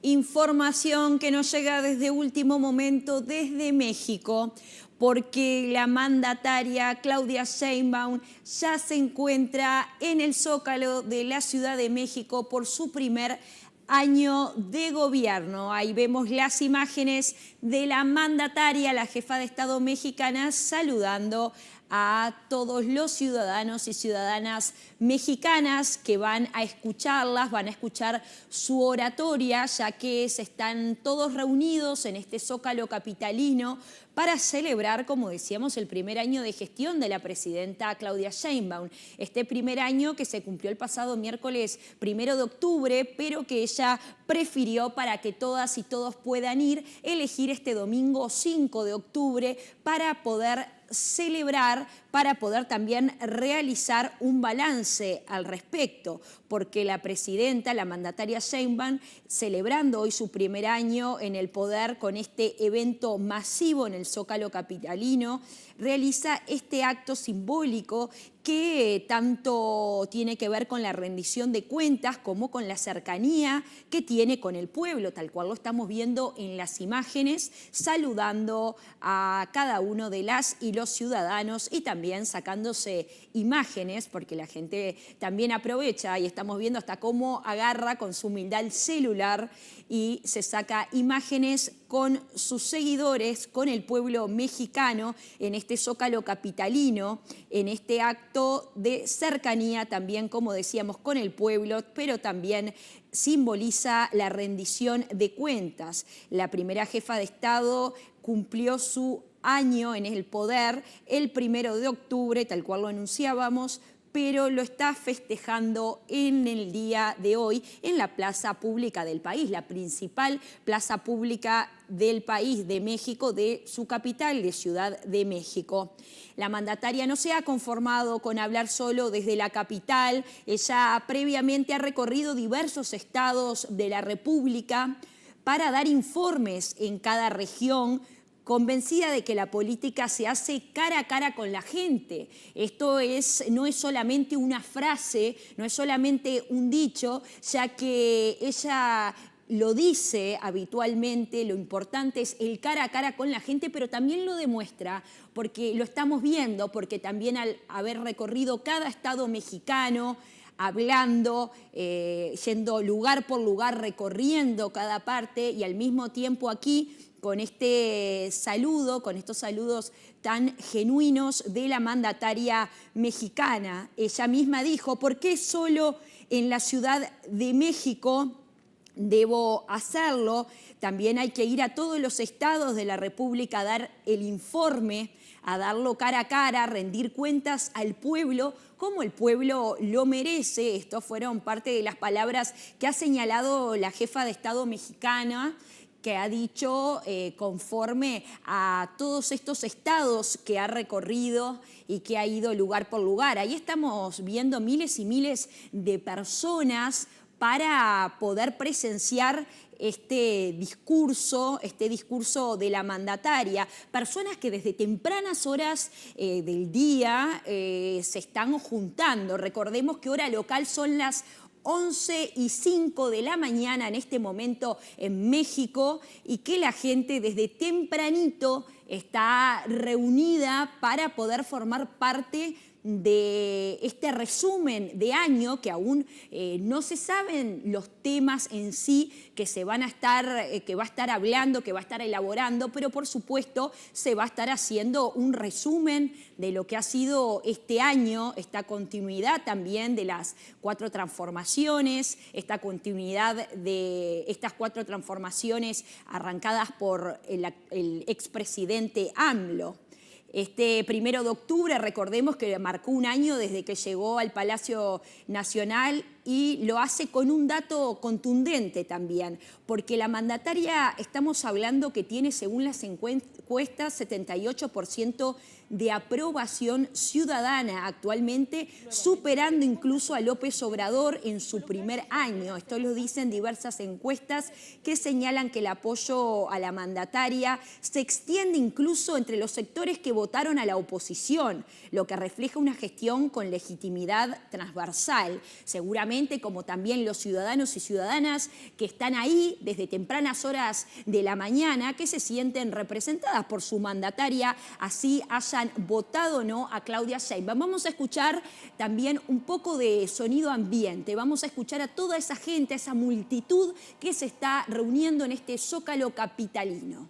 Información que nos llega desde último momento desde México, porque la mandataria Claudia Sheinbaum ya se encuentra en el Zócalo de la Ciudad de México por su primer año de gobierno. Ahí vemos las imágenes de la mandataria, la jefa de Estado mexicana, saludando a todos los ciudadanos y ciudadanas mexicanas que van a escucharlas, van a escuchar su oratoria, ya que se están todos reunidos en este Zócalo capitalino para celebrar, como decíamos, el primer año de gestión de la presidenta Claudia Sheinbaum. Este primer año que se cumplió el pasado miércoles 1 de octubre, pero que ella prefirió, para que todas y todos puedan ir, elegir este domingo 5 de octubre para poder celebrar, para poder también realizar un balance al respecto, porque la presidenta, la mandataria Sheinbaum, celebrando hoy su primer año en el poder con este evento masivo en el Zócalo capitalino, realiza este acto simbólico que tanto tiene que ver con la rendición de cuentas como con la cercanía que tiene con el pueblo, tal cual lo estamos viendo en las imágenes, saludando a cada uno de las y los ciudadanos y también sacándose imágenes, porque la gente también aprovecha y estamos viendo hasta cómo agarra con su humildad el celular y se saca imágenes con sus seguidores, con el pueblo mexicano en este Zócalo capitalino, en este acto de cercanía también, como decíamos, con el pueblo, pero también simboliza la rendición de cuentas. La primera jefa de Estado cumplió su año en el poder el 1 de octubre, tal cual lo anunciábamos, pero lo está festejando en el día de hoy en la plaza pública del país, la principal plaza pública del país, de México, de su capital, de Ciudad de México. La mandataria no se ha conformado con hablar solo desde la capital, ella previamente ha recorrido diversos estados de la República para dar informes en cada región, convencida de que la política se hace cara a cara con la gente. Esto no es solamente una frase, no es solamente un dicho, ya que ella lo dice habitualmente, lo importante es el cara a cara con la gente, pero también lo demuestra porque lo estamos viendo, porque también al haber recorrido cada estado mexicano, hablando, yendo lugar por lugar, recorriendo cada parte y al mismo tiempo aquí con este saludo, con estos saludos tan genuinos de la mandataria mexicana. Ella misma dijo, ¿por qué solo en la Ciudad de México debo hacerlo? También hay que ir a todos los estados de la República a dar el informe, a darlo cara a cara, a rendir cuentas al pueblo como el pueblo lo merece. Estos fueron parte de las palabras que ha señalado la jefa de Estado mexicana, que ha dicho conforme a todos estos estados que ha recorrido y que ha ido lugar por lugar. Ahí estamos viendo miles y miles de personas para poder presenciar este discurso de la mandataria. Personas que desde tempranas horas del día se están juntando. Recordemos que hora local son las 11:05 de la mañana en este momento en México y que la gente desde tempranito está reunida para poder formar parte de este resumen de año, que aún no se saben los temas en sí que va a estar hablando, que va a estar elaborando, pero por supuesto se va a estar haciendo un resumen de lo que ha sido este año, esta continuidad también de las 4 transformaciones, esta continuidad de estas 4 transformaciones arrancadas por el expresidente AMLO. Este 1 de octubre, recordemos que marcó un año desde que llegó al Palacio Nacional y lo hace con un dato contundente también, porque la mandataria, estamos hablando que tiene, según las encuestas, 78% de aprobación ciudadana actualmente, superando incluso a López Obrador en su primer año. Esto lo dicen diversas encuestas que señalan que el apoyo a la mandataria se extiende incluso entre los sectores que votaron a la oposición, lo que refleja una gestión con legitimidad transversal. Seguramente seguramente, como también los ciudadanos y ciudadanas que están ahí desde tempranas horas de la mañana, que se sienten representadas por su mandataria, así hayan votado o no a Claudia Sheinbaum. Vamos a escuchar también un poco de sonido ambiente, vamos a escuchar a toda esa gente, a esa multitud que se está reuniendo en este Zócalo capitalino.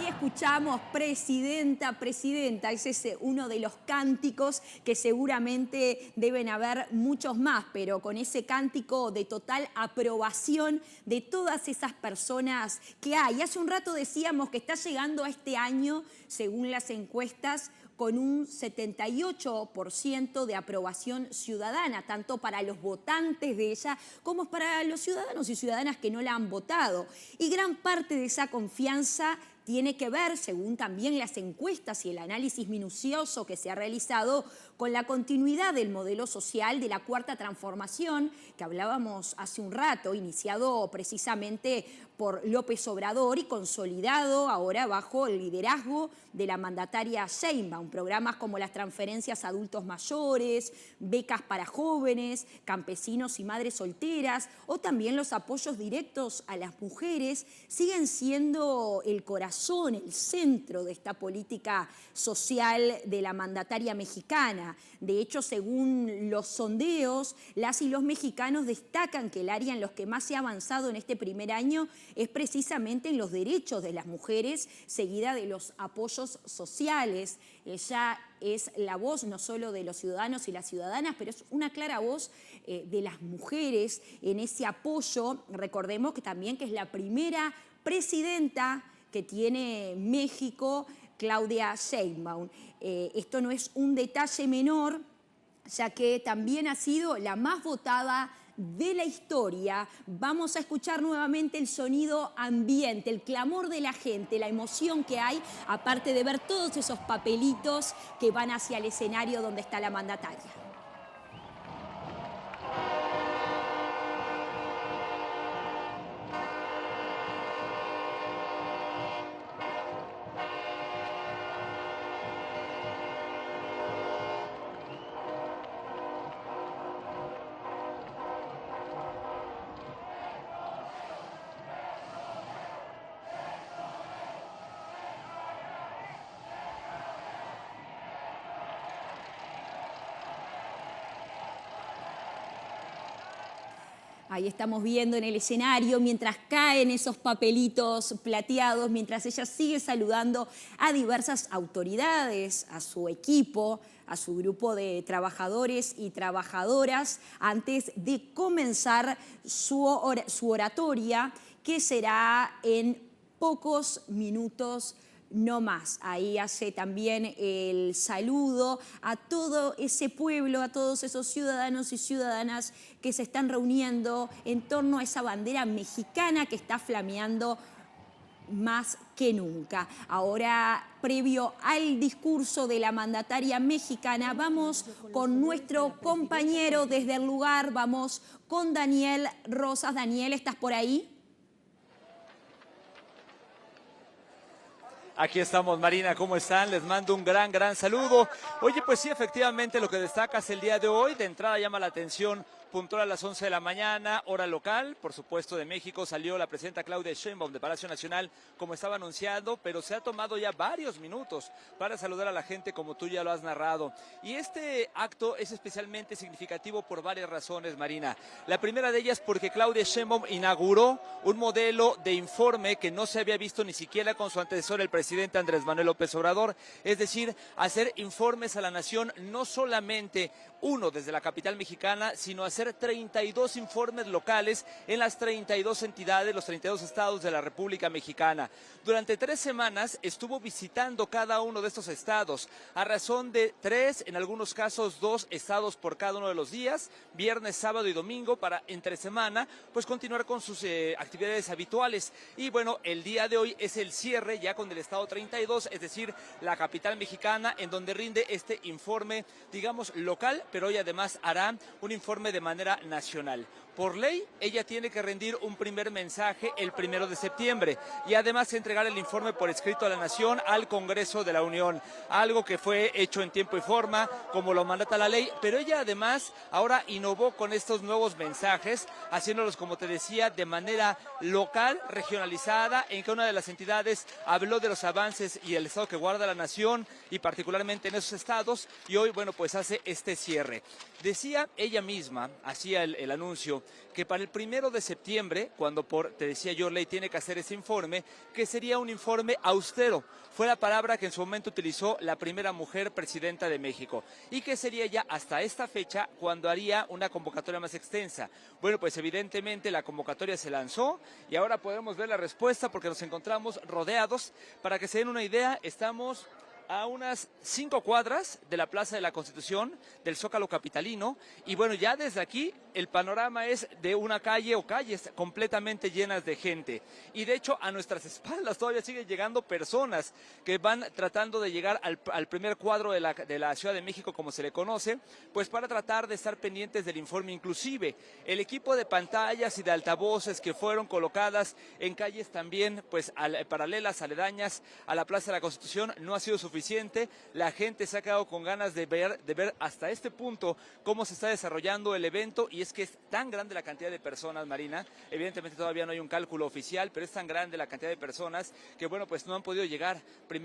Escuchamos presidenta, presidenta, ese es uno de los cánticos que seguramente deben haber muchos más, pero con ese cántico de total aprobación de todas esas personas que hay. Hace un rato decíamos que está llegando a este año, según las encuestas, con un 78% de aprobación ciudadana, tanto para los votantes de ella como para los ciudadanos y ciudadanas que no la han votado. Y gran parte de esa confianza tiene que ver, según también las encuestas y el análisis minucioso que se ha realizado, con la continuidad del modelo social de la Cuarta Transformación, que hablábamos hace un rato, iniciado precisamente por López Obrador y consolidado ahora bajo el liderazgo de la mandataria Sheinbaum. Programas como las transferencias a adultos mayores, becas para jóvenes, campesinos y madres solteras, o también los apoyos directos a las mujeres, siguen siendo el corazón, el centro de esta política social de la mandataria mexicana. De hecho, según los sondeos, las y los mexicanos destacan que el área en los que más se ha avanzado en este primer año es precisamente en los derechos de las mujeres, seguida de los apoyos sociales. Ella es la voz no solo de los ciudadanos y las ciudadanas, pero es una clara voz de las mujeres en ese apoyo. Recordemos que también que es la primera presidenta que tiene México, Claudia Sheinbaum. Esto no es un detalle menor, ya que también ha sido la más votada de la historia. Vamos a escuchar nuevamente el sonido ambiente, el clamor de la gente, la emoción que hay, aparte de ver todos esos papelitos que van hacia el escenario donde está la mandataria. Ahí estamos viendo en el escenario, mientras caen esos papelitos plateados, mientras ella sigue saludando a diversas autoridades, a su equipo, a su grupo de trabajadores y trabajadoras, antes de comenzar su oratoria, que será en pocos minutos no más. Ahí hace también el saludo a todo ese pueblo, a todos esos ciudadanos y ciudadanas que se están reuniendo en torno a esa bandera mexicana que está flameando más que nunca. Ahora, previo al discurso de la mandataria mexicana, vamos con nuestro compañero desde el lugar, vamos con Daniel Rosas. Daniel, ¿estás por ahí? Aquí estamos, Marina, ¿cómo están? Les mando un gran saludo. Oye, pues sí, efectivamente, lo que destacas el día de hoy, de entrada llama la atención, puntual a las 11 de la mañana, hora local, por supuesto de México, salió la presidenta Claudia Sheinbaum de Palacio Nacional, como estaba anunciado, pero se ha tomado ya varios minutos para saludar a la gente, como tú ya lo has narrado. Y este acto es especialmente significativo por varias razones, Marina. La primera de ellas porque Claudia Sheinbaum inauguró un modelo de informe que no se había visto ni siquiera con su antecesor, el presidente Andrés Manuel López Obrador, es decir, hacer informes a la nación, no solamente uno desde la capital mexicana, sino hacer 32 informes locales en las 32 entidades, los 32 estados de la República Mexicana. Durante 3 semanas estuvo visitando cada uno de estos estados, a razón de 3, en algunos casos 2 estados por cada uno de los días, viernes, sábado y domingo, para entre semana, pues continuar con sus actividades habituales. Y bueno, el día de hoy es el cierre ya con el estado 32, es decir, la capital mexicana, en donde rinde este informe, digamos, local, pero hoy además hará un informe de manera nacional. Por ley, ella tiene que rendir un primer mensaje el 1 de septiembre y además entregar el informe por escrito a la Nación, al Congreso de la Unión, algo que fue hecho en tiempo y forma, como lo mandata la ley, pero ella además ahora innovó con estos nuevos mensajes, haciéndolos, como te decía, de manera local, regionalizada, en que una de las entidades habló de los avances y el estado que guarda la Nación, y particularmente en esos estados, y hoy, bueno, pues hace este cierre. Decía ella misma, hacía el anuncio, que para el 1 de septiembre, cuando te decía yo, ley tiene que hacer ese informe, que sería un informe austero. Fue la palabra que en su momento utilizó la primera mujer presidenta de México. Y que sería ya hasta esta fecha cuando haría una convocatoria más extensa. Bueno, pues evidentemente la convocatoria se lanzó y ahora podemos ver la respuesta porque nos encontramos rodeados. Para que se den una idea, estamos a unas 5 cuadras de la Plaza de la Constitución, del Zócalo capitalino, y bueno, ya desde aquí el panorama es de una calle o calles completamente llenas de gente, y de hecho a nuestras espaldas todavía siguen llegando personas que van tratando de llegar al primer cuadro de la Ciudad de México, como se le conoce, pues para tratar de estar pendientes del informe. Inclusive el equipo de pantallas y de altavoces que fueron colocadas en calles también pues paralelas, aledañas a la Plaza de la Constitución, no ha sido suficiente. La gente se ha quedado con ganas de ver hasta este punto cómo se está desarrollando el evento, y es que es tan grande la cantidad de personas, Marina, evidentemente todavía no hay un cálculo oficial, pero es tan grande la cantidad de personas que bueno, pues no han podido llegar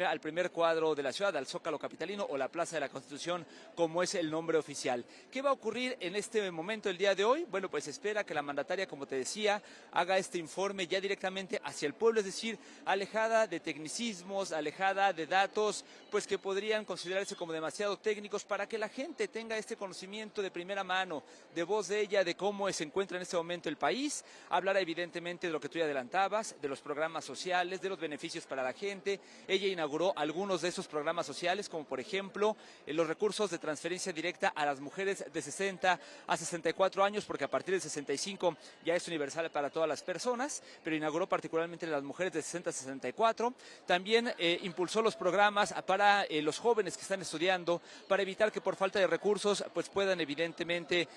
al primer cuadro de la ciudad, al Zócalo capitalino o la Plaza de la Constitución, como es el nombre oficial. ¿Qué va a ocurrir en este momento, el día de hoy? Bueno, pues espera que la mandataria, como te decía, haga este informe ya directamente hacia el pueblo, es decir, alejada de tecnicismos, alejada de datos pues que podrían considerarse como demasiado técnicos, para que la gente tenga este conocimiento de primera mano, de voz de ella, de cómo se encuentra en este momento el país. Hablará evidentemente de lo que tú ya adelantabas, de los programas sociales, de los beneficios para la gente. Ella inauguró algunos de esos programas sociales, como por ejemplo los recursos de transferencia directa a las mujeres de 60 a 64 años, porque a partir de 65 ya es universal para todas las personas, pero inauguró particularmente las mujeres de 60 a 64. También impulsó los programas para los jóvenes que están estudiando, para evitar que por falta de recursos pues puedan evidentemente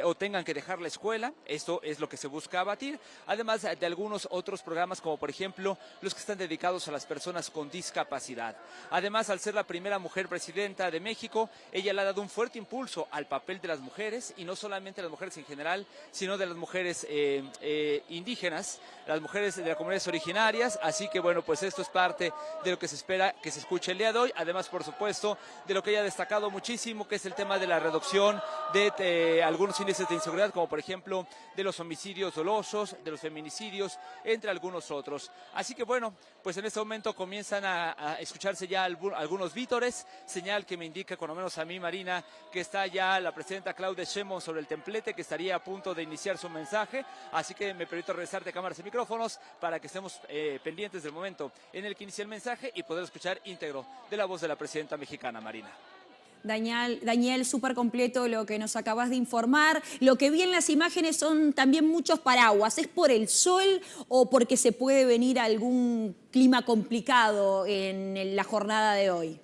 o tengan que dejar la escuela. Esto es lo que se busca abatir, además de algunos otros programas, como por ejemplo los que están dedicados a las personas con discapacidad. Además, al ser la primera mujer presidenta de México, ella le ha dado un fuerte impulso al papel de las mujeres, y no solamente las mujeres en general, sino de las mujeres indígenas, las mujeres de las comunidades originarias. Así que bueno, pues esto es parte de lo que se espera que se escuche el día de hoy. Además, por supuesto, de lo que ella ha destacado muchísimo, que es el tema de la reducción de algunos índices de inseguridad, como por ejemplo de los homicidios dolosos, de los feminicidios, entre algunos otros. Así que bueno, pues en este momento comienzan a escucharse ya algunos vítores, señal que me indica, con lo menos a mí, Marina, que está ya la presidenta Claudia Sheinbaum sobre el templete, que estaría a punto de iniciar su mensaje. Así que me permito regresarte cámaras y micrófonos para que estemos pendientes del momento en el que inicia el mensaje y poder escuchar íntegro de la voz de la presidenta mexicana, Marina. Daniel, súper completo lo que nos acabas de informar. Lo que vi en las imágenes son también muchos paraguas. ¿Es por el sol o porque se puede venir algún clima complicado en la jornada de hoy?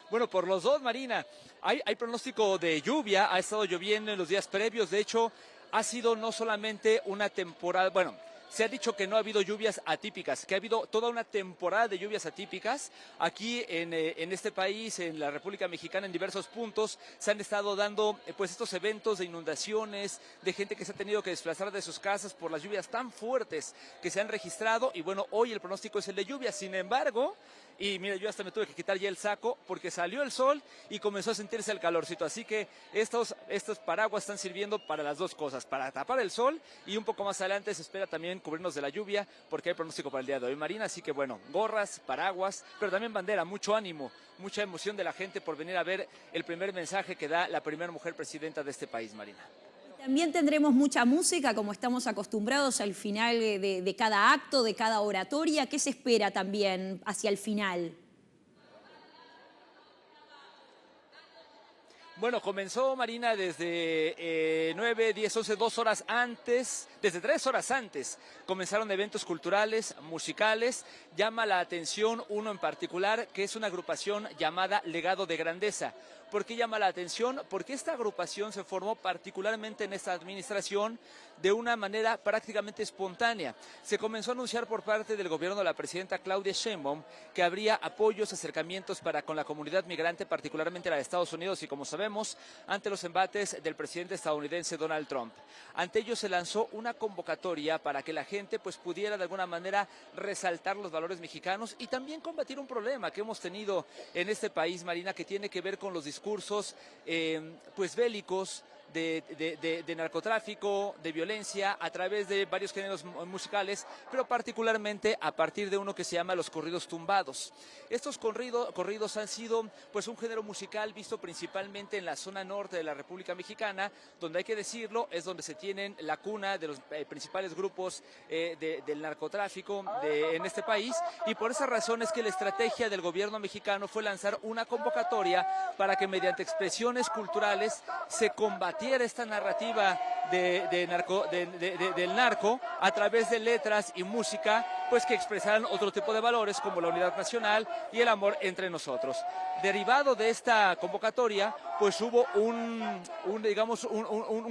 Bueno, por los dos, Marina. Hay pronóstico de lluvia, ha estado lloviendo en los días previos. De hecho, ha sido no solamente una temporada, bueno, se ha dicho que no ha habido lluvias atípicas, que ha habido toda una temporada de lluvias atípicas. Aquí en este país, en la República Mexicana, en diversos puntos, se han estado dando pues estos eventos de inundaciones, de gente que se ha tenido que desplazar de sus casas por las lluvias tan fuertes que se han registrado. Y bueno, hoy el pronóstico es el de lluvia. Sin embargo, y mira, yo hasta me tuve que quitar ya el saco porque salió el sol y comenzó a sentirse el calorcito. Así que estos paraguas están sirviendo para las dos cosas, para tapar el sol, y un poco más adelante se espera también cubrirnos de la lluvia, porque hay pronóstico para el día de hoy, Marina. Así que bueno, gorras, paraguas, pero también bandera, mucho ánimo, mucha emoción de la gente por venir a ver el primer mensaje que da la primera mujer presidenta de este país, Marina. También tendremos mucha música, como estamos acostumbrados al final de cada acto, de cada oratoria. ¿Qué se espera también hacia el final? Bueno, comenzó, Marina, desde 9, 10, 11, 2 horas antes, desde 3 horas antes, comenzaron eventos culturales, musicales. Llama la atención uno en particular, que es una agrupación llamada Legado de Grandeza, ¿Por qué llama la atención? Porque esta agrupación se formó particularmente en esta administración de una manera prácticamente espontánea. Se comenzó a anunciar por parte del gobierno de la presidenta Claudia Sheinbaum que habría apoyos, acercamientos con la comunidad migrante, particularmente la de Estados Unidos, y como sabemos, ante los embates del presidente estadounidense Donald Trump. Ante ello se lanzó una convocatoria para que la gente pues pudiera de alguna manera resaltar los valores mexicanos y también combatir un problema que hemos tenido en este país, Marina, que tiene que ver con los discursos pues bélicos, de narcotráfico, de violencia, a través de varios géneros musicales, pero particularmente a partir de uno que se llama los corridos tumbados. Estos corridos han sido pues un género musical visto principalmente en la zona norte de la República Mexicana, donde hay que decirlo, es donde se tienen la cuna de los principales grupos del narcotráfico en este país, y por esa razón es que la estrategia del gobierno mexicano fue lanzar una convocatoria para que mediante expresiones culturales se combatiera esta narrativa del narco a través de letras y música pues que expresaran otro tipo de valores como la unidad nacional y el amor entre nosotros. Derivado de esta convocatoria, pues hubo un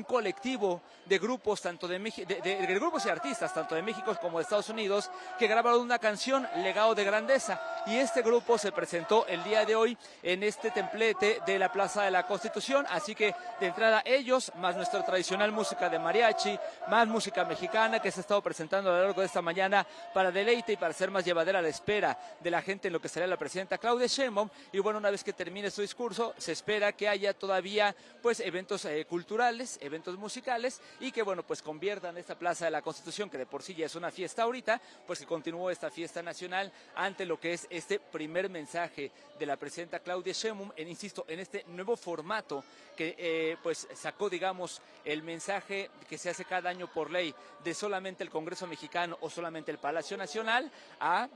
colectivo de grupos, tanto de grupos y artistas, tanto de México como de Estados Unidos, que grabaron una canción, Legado de Grandeza, y este grupo se presentó el día de hoy en este templete de la Plaza de la Constitución, así que de entrada ellos, más nuestra tradicional música de mariachi, más música mexicana que se ha estado presentando a lo largo de esta mañana para deleite y para ser más llevadera a la espera de la gente en lo que será la presidenta Claudia Sheinbaum. Y bueno, una vez que termine su discurso, se espera que haya todavía pues eventos culturales, eventos musicales, y que bueno, pues conviertan esta Plaza de la Constitución, que de por sí ya es una fiesta ahorita, pues que continúe esta fiesta nacional ante lo que es este primer mensaje de la presidenta Claudia Sheinbaum, insisto, en este nuevo formato que pues sacó, digamos, el mensaje que se hace cada año por ley de solamente el Congreso mexicano o solamente el Palacio Nacional a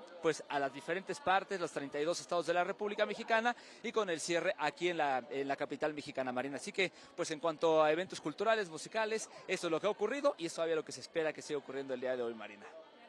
las diferentes partes, los 32 estados de la República Mexicana, y con el cierre aquí en la capital mexicana, Marina. Así que, pues en cuanto a eventos culturales, musicales, eso es lo que ha ocurrido y es todavía lo que se espera que siga ocurriendo el día de hoy, Marina.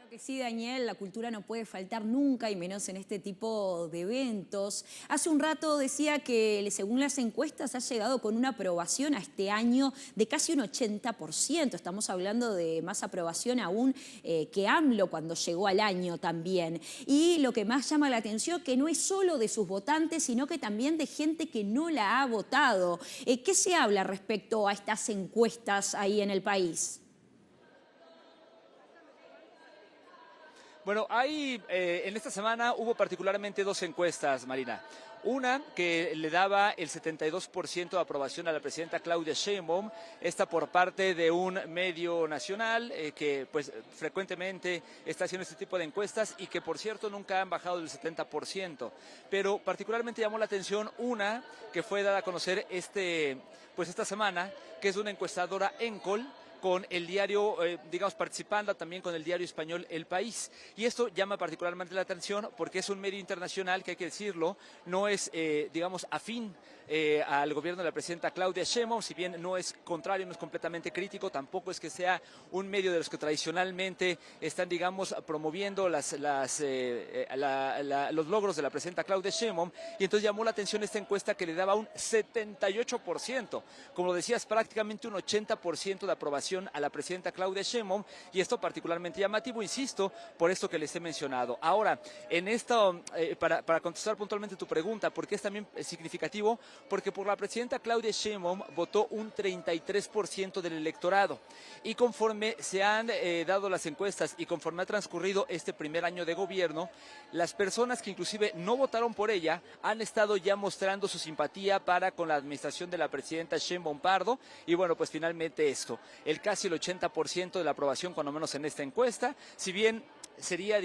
Que sí, Daniel, la cultura no puede faltar nunca y menos en este tipo de eventos. Hace un rato decía que según las encuestas ha llegado con una aprobación a este año de casi un 80%. Estamos hablando de más aprobación aún que AMLO cuando llegó al año también. Y lo que más llama la atención que no es solo de sus votantes, sino que también de gente que no la ha votado. ¿Qué se habla respecto a estas encuestas ahí en el país? Bueno, en esta semana hubo particularmente dos encuestas, Marina. Una que le daba el 72% de aprobación a la presidenta Claudia Sheinbaum, esta por parte de un medio nacional que pues frecuentemente está haciendo este tipo de encuestas y que por cierto nunca han bajado del 70%. Pero particularmente llamó la atención una que fue dada a conocer esta semana, que es una encuestadora Encol, con el diario, participando también con el diario español El País. Y esto llama particularmente la atención porque es un medio internacional que, hay que decirlo, no es, afín al gobierno de la presidenta Claudia Sheinbaum. Si bien no es contrario, no es completamente crítico, tampoco es que sea un medio de los que tradicionalmente están, promoviendo los logros de la presidenta Claudia Sheinbaum. Y entonces llamó la atención esta encuesta que le daba un 78%. Como lo decías, prácticamente un 80% de aprobación a la presidenta Claudia Sheinbaum, y esto particularmente llamativo, insisto, por esto que les he mencionado. Ahora, en esto, para contestar puntualmente tu pregunta, ¿por qué es también significativo? Porque por la presidenta Claudia Sheinbaum votó un 33% del electorado, y conforme se han dado las encuestas y conforme ha transcurrido este primer año de gobierno, las personas que inclusive no votaron por ella han estado ya mostrando su simpatía con la administración de la presidenta Sheinbaum Pardo, y bueno, pues finalmente esto, casi el 80% de la aprobación, cuando menos en esta encuesta. Si bien sería,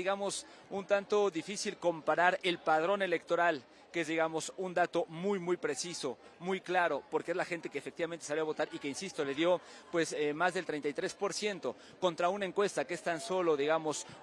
un tanto difícil comparar el padrón electoral, que es, un dato muy, muy preciso, muy claro, porque es la gente que efectivamente salió a votar y que, insisto, le dio más del 33%, contra una encuesta que es tan solo,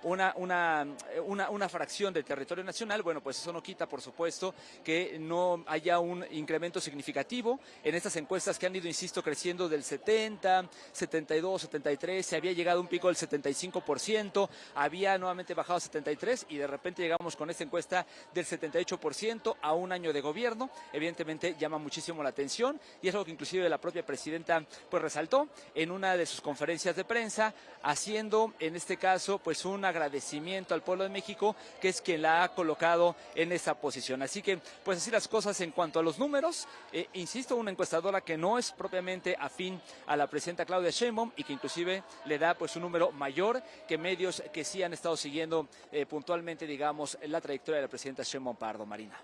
una fracción del territorio nacional. Bueno, pues eso no quita, por supuesto, que no haya un incremento significativo en estas encuestas que han ido, insisto, creciendo del 70, 72, 73, se había llegado a un pico del 75%, había nuevamente bajado a 73 y de repente llegamos con esta encuesta del 78%. a un año de gobierno, evidentemente llama muchísimo la atención y es algo que inclusive la propia presidenta pues resaltó en una de sus conferencias de prensa, haciendo en este caso pues un agradecimiento al pueblo de México, que es quien la ha colocado en esa posición. Así que pues así las cosas en cuanto a los números, insisto, una encuestadora que no es propiamente afín a la presidenta Claudia Sheinbaum y que inclusive le da pues un número mayor que medios que sí han estado siguiendo puntualmente, digamos, la trayectoria de la presidenta Sheinbaum Pardo. Marina.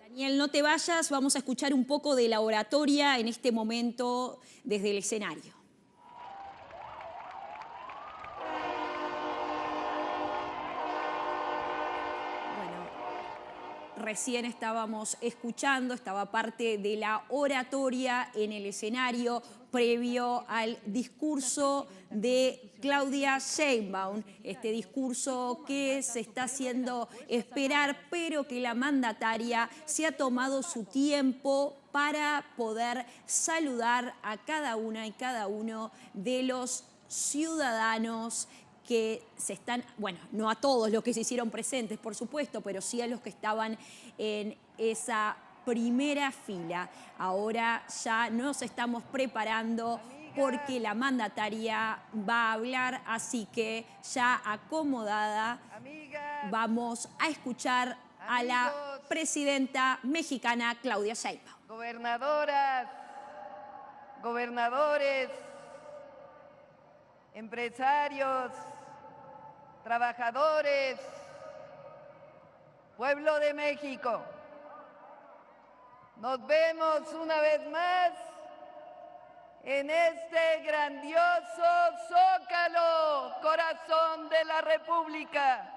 Daniel, no te vayas, vamos a escuchar un poco de la oratoria en este momento desde el escenario. Recién estábamos escuchando, estaba parte de la oratoria en el escenario previo al discurso de Claudia Sheinbaum, este discurso que se está haciendo esperar, pero que la mandataria se ha tomado su tiempo para poder saludar a cada una y cada uno de los ciudadanos que se están, bueno, no a todos los que se hicieron presentes, por supuesto, pero sí a los que estaban en esa primera fila. Ahora ya nos estamos preparando porque la mandataria va a hablar, así que ya acomodada vamos a escuchar a la presidenta mexicana Claudia Sheinbaum. Gobernadoras, gobernadores, empresarios, trabajadores, pueblo de México, nos vemos una vez más en este grandioso Zócalo, corazón de la República.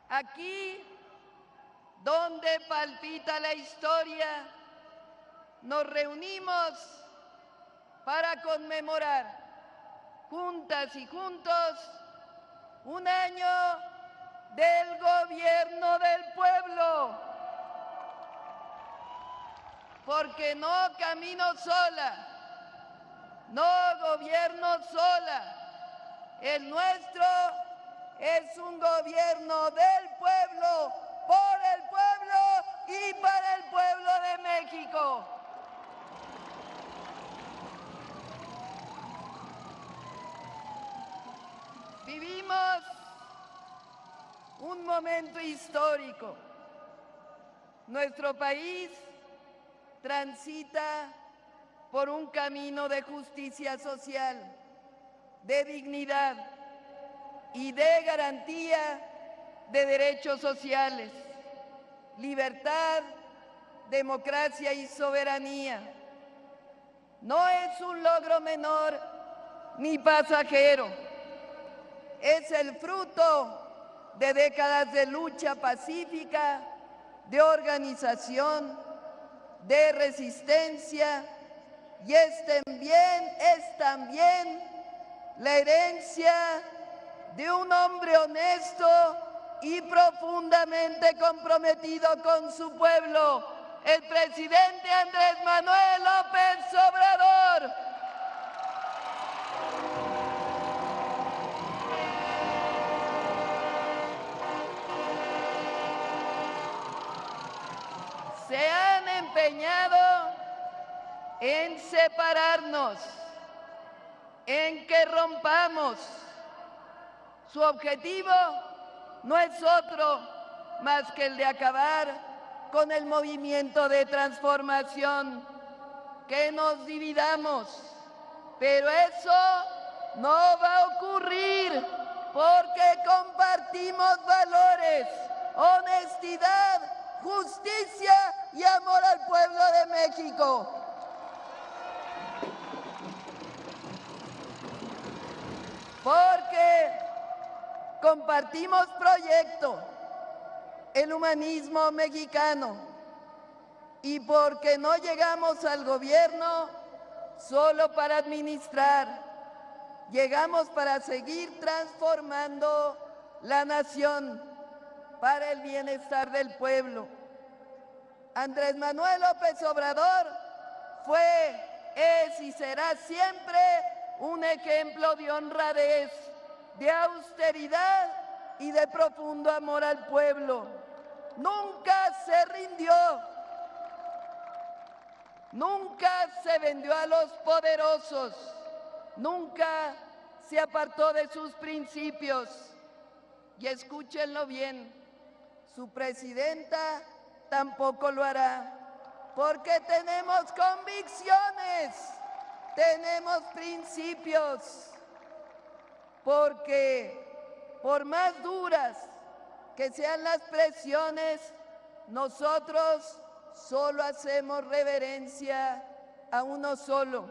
Aquí, donde palpita la historia, nos reunimos para conmemorar juntas y juntos un año del gobierno del pueblo, porque no camino sola, no gobierno sola, el nuestro es un gobierno del pueblo, por el pueblo y para el pueblo de México. Vivimos un momento histórico. Nuestro país transita por un camino de justicia social, de dignidad y de garantía de derechos sociales, libertad, democracia y soberanía. No es un logro menor ni pasajero. Es el fruto de décadas de lucha pacífica, de organización, de resistencia, y es también la herencia de un hombre honesto y profundamente comprometido con su pueblo, el presidente Andrés Manuel López Obrador. Se han empeñado en separarnos, en que rompamos. Su objetivo no es otro más que el de acabar con el movimiento de transformación, que nos dividamos. Pero eso no va a ocurrir porque compartimos valores, honestidad, justicia y amor al pueblo de México. Porque compartimos proyecto, el humanismo mexicano, y porque no llegamos al gobierno solo para administrar, llegamos para seguir transformando la nación para el bienestar del pueblo. Andrés Manuel López Obrador fue, es y será siempre un ejemplo de honradez, de austeridad y de profundo amor al pueblo. Nunca se rindió, nunca se vendió a los poderosos, nunca se apartó de sus principios. Y escúchenlo bien, su presidenta tampoco lo hará, porque tenemos convicciones, tenemos principios, porque por más duras que sean las presiones, nosotros solo hacemos reverencia a uno solo,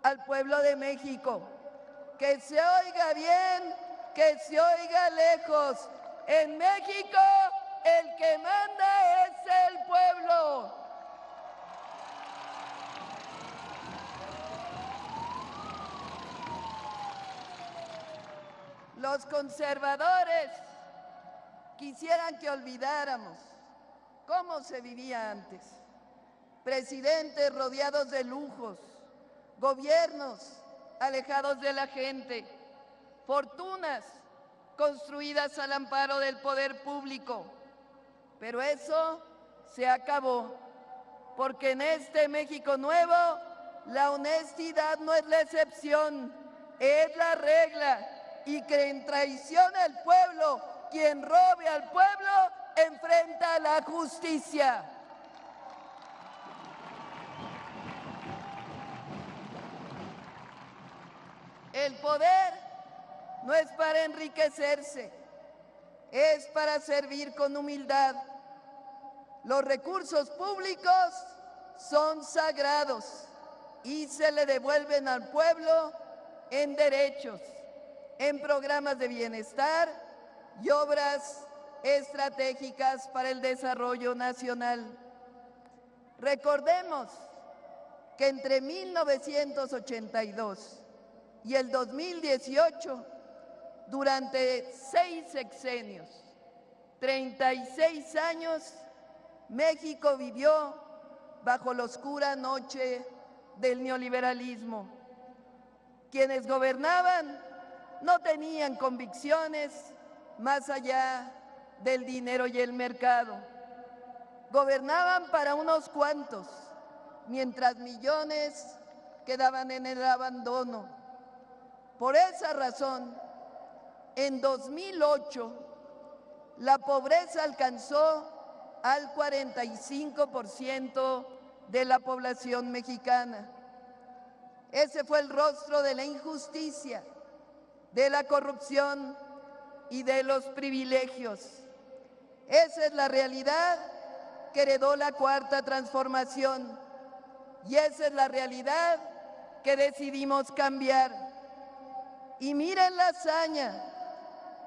al pueblo de México. Que se oiga bien, que se oiga lejos. En México, el que manda es el pueblo. Los conservadores quisieran que olvidáramos cómo se vivía antes. Presidentes rodeados de lujos, gobiernos alejados de la gente, fortunas construidas al amparo del poder público. Pero eso se acabó, porque en este México nuevo la honestidad no es la excepción, es la regla. Y quien traiciona al pueblo, quien robe al pueblo, enfrenta la justicia. El poder no es para enriquecerse, es para servir con humildad. Los recursos públicos son sagrados y se le devuelven al pueblo en derechos, en programas de bienestar y obras estratégicas para el desarrollo nacional. Recordemos que entre 1982 y el 2018, durante 6 sexenios, 36 años, México vivió bajo la oscura noche del neoliberalismo. Quienes gobernaban no tenían convicciones más allá del dinero y el mercado. Gobernaban para unos cuantos, mientras millones quedaban en el abandono. Por esa razón, en 2008, la pobreza alcanzó al 45% de la población mexicana. Ese fue el rostro de la injusticia, de la corrupción y de los privilegios. Esa es la realidad que heredó la Cuarta Transformación y esa es la realidad que decidimos cambiar. Y miren la hazaña,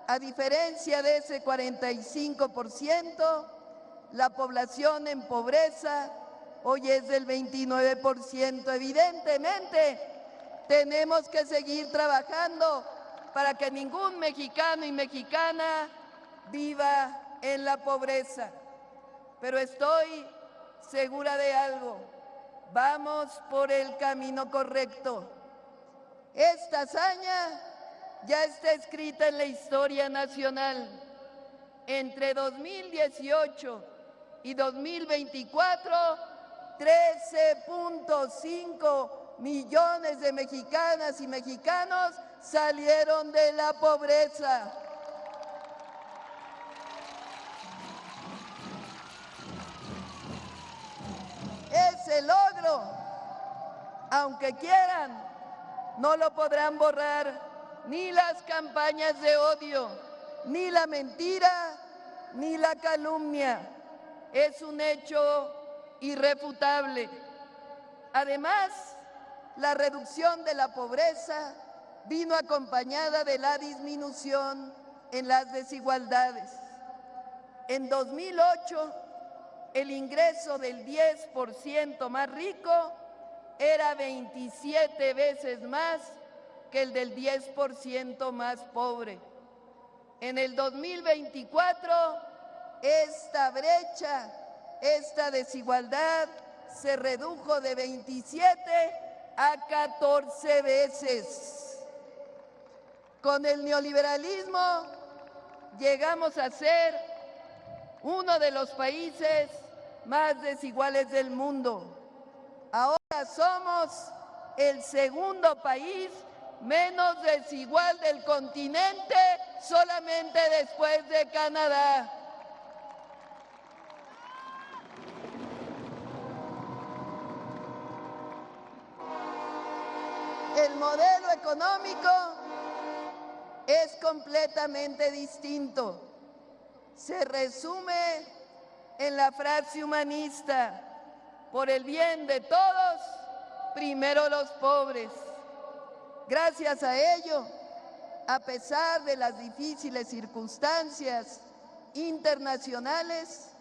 a diferencia de ese 45%, la población en pobreza hoy es del 29%. Evidentemente, tenemos que seguir trabajando para que ningún mexicano y mexicana viva en la pobreza. Pero estoy segura de algo, vamos por el camino correcto. Esta hazaña ya está escrita en la historia nacional. Entre 2018 y 2024, 13.5 millones de mexicanas y mexicanos salieron de la pobreza. Ese logro, aunque quieran, no lo podrán borrar ni las campañas de odio, ni la mentira, ni la calumnia. Es un hecho irrefutable. Además, la reducción de la pobreza vino acompañada de la disminución en las desigualdades. En 2008, el ingreso del 10% más rico era 27 veces más que el del 10% más pobre. En el 2024, esta brecha, esta desigualdad se redujo de 27 a 14 veces. Con el neoliberalismo llegamos a ser uno de los países más desiguales del mundo. Ahora somos el segundo país menos desigual del continente, solamente después de Canadá. El modelo económico es completamente distinto. Se resume en la frase humanista: por el bien de todos, primero los pobres. Gracias a ello, a pesar de las difíciles circunstancias internacionales,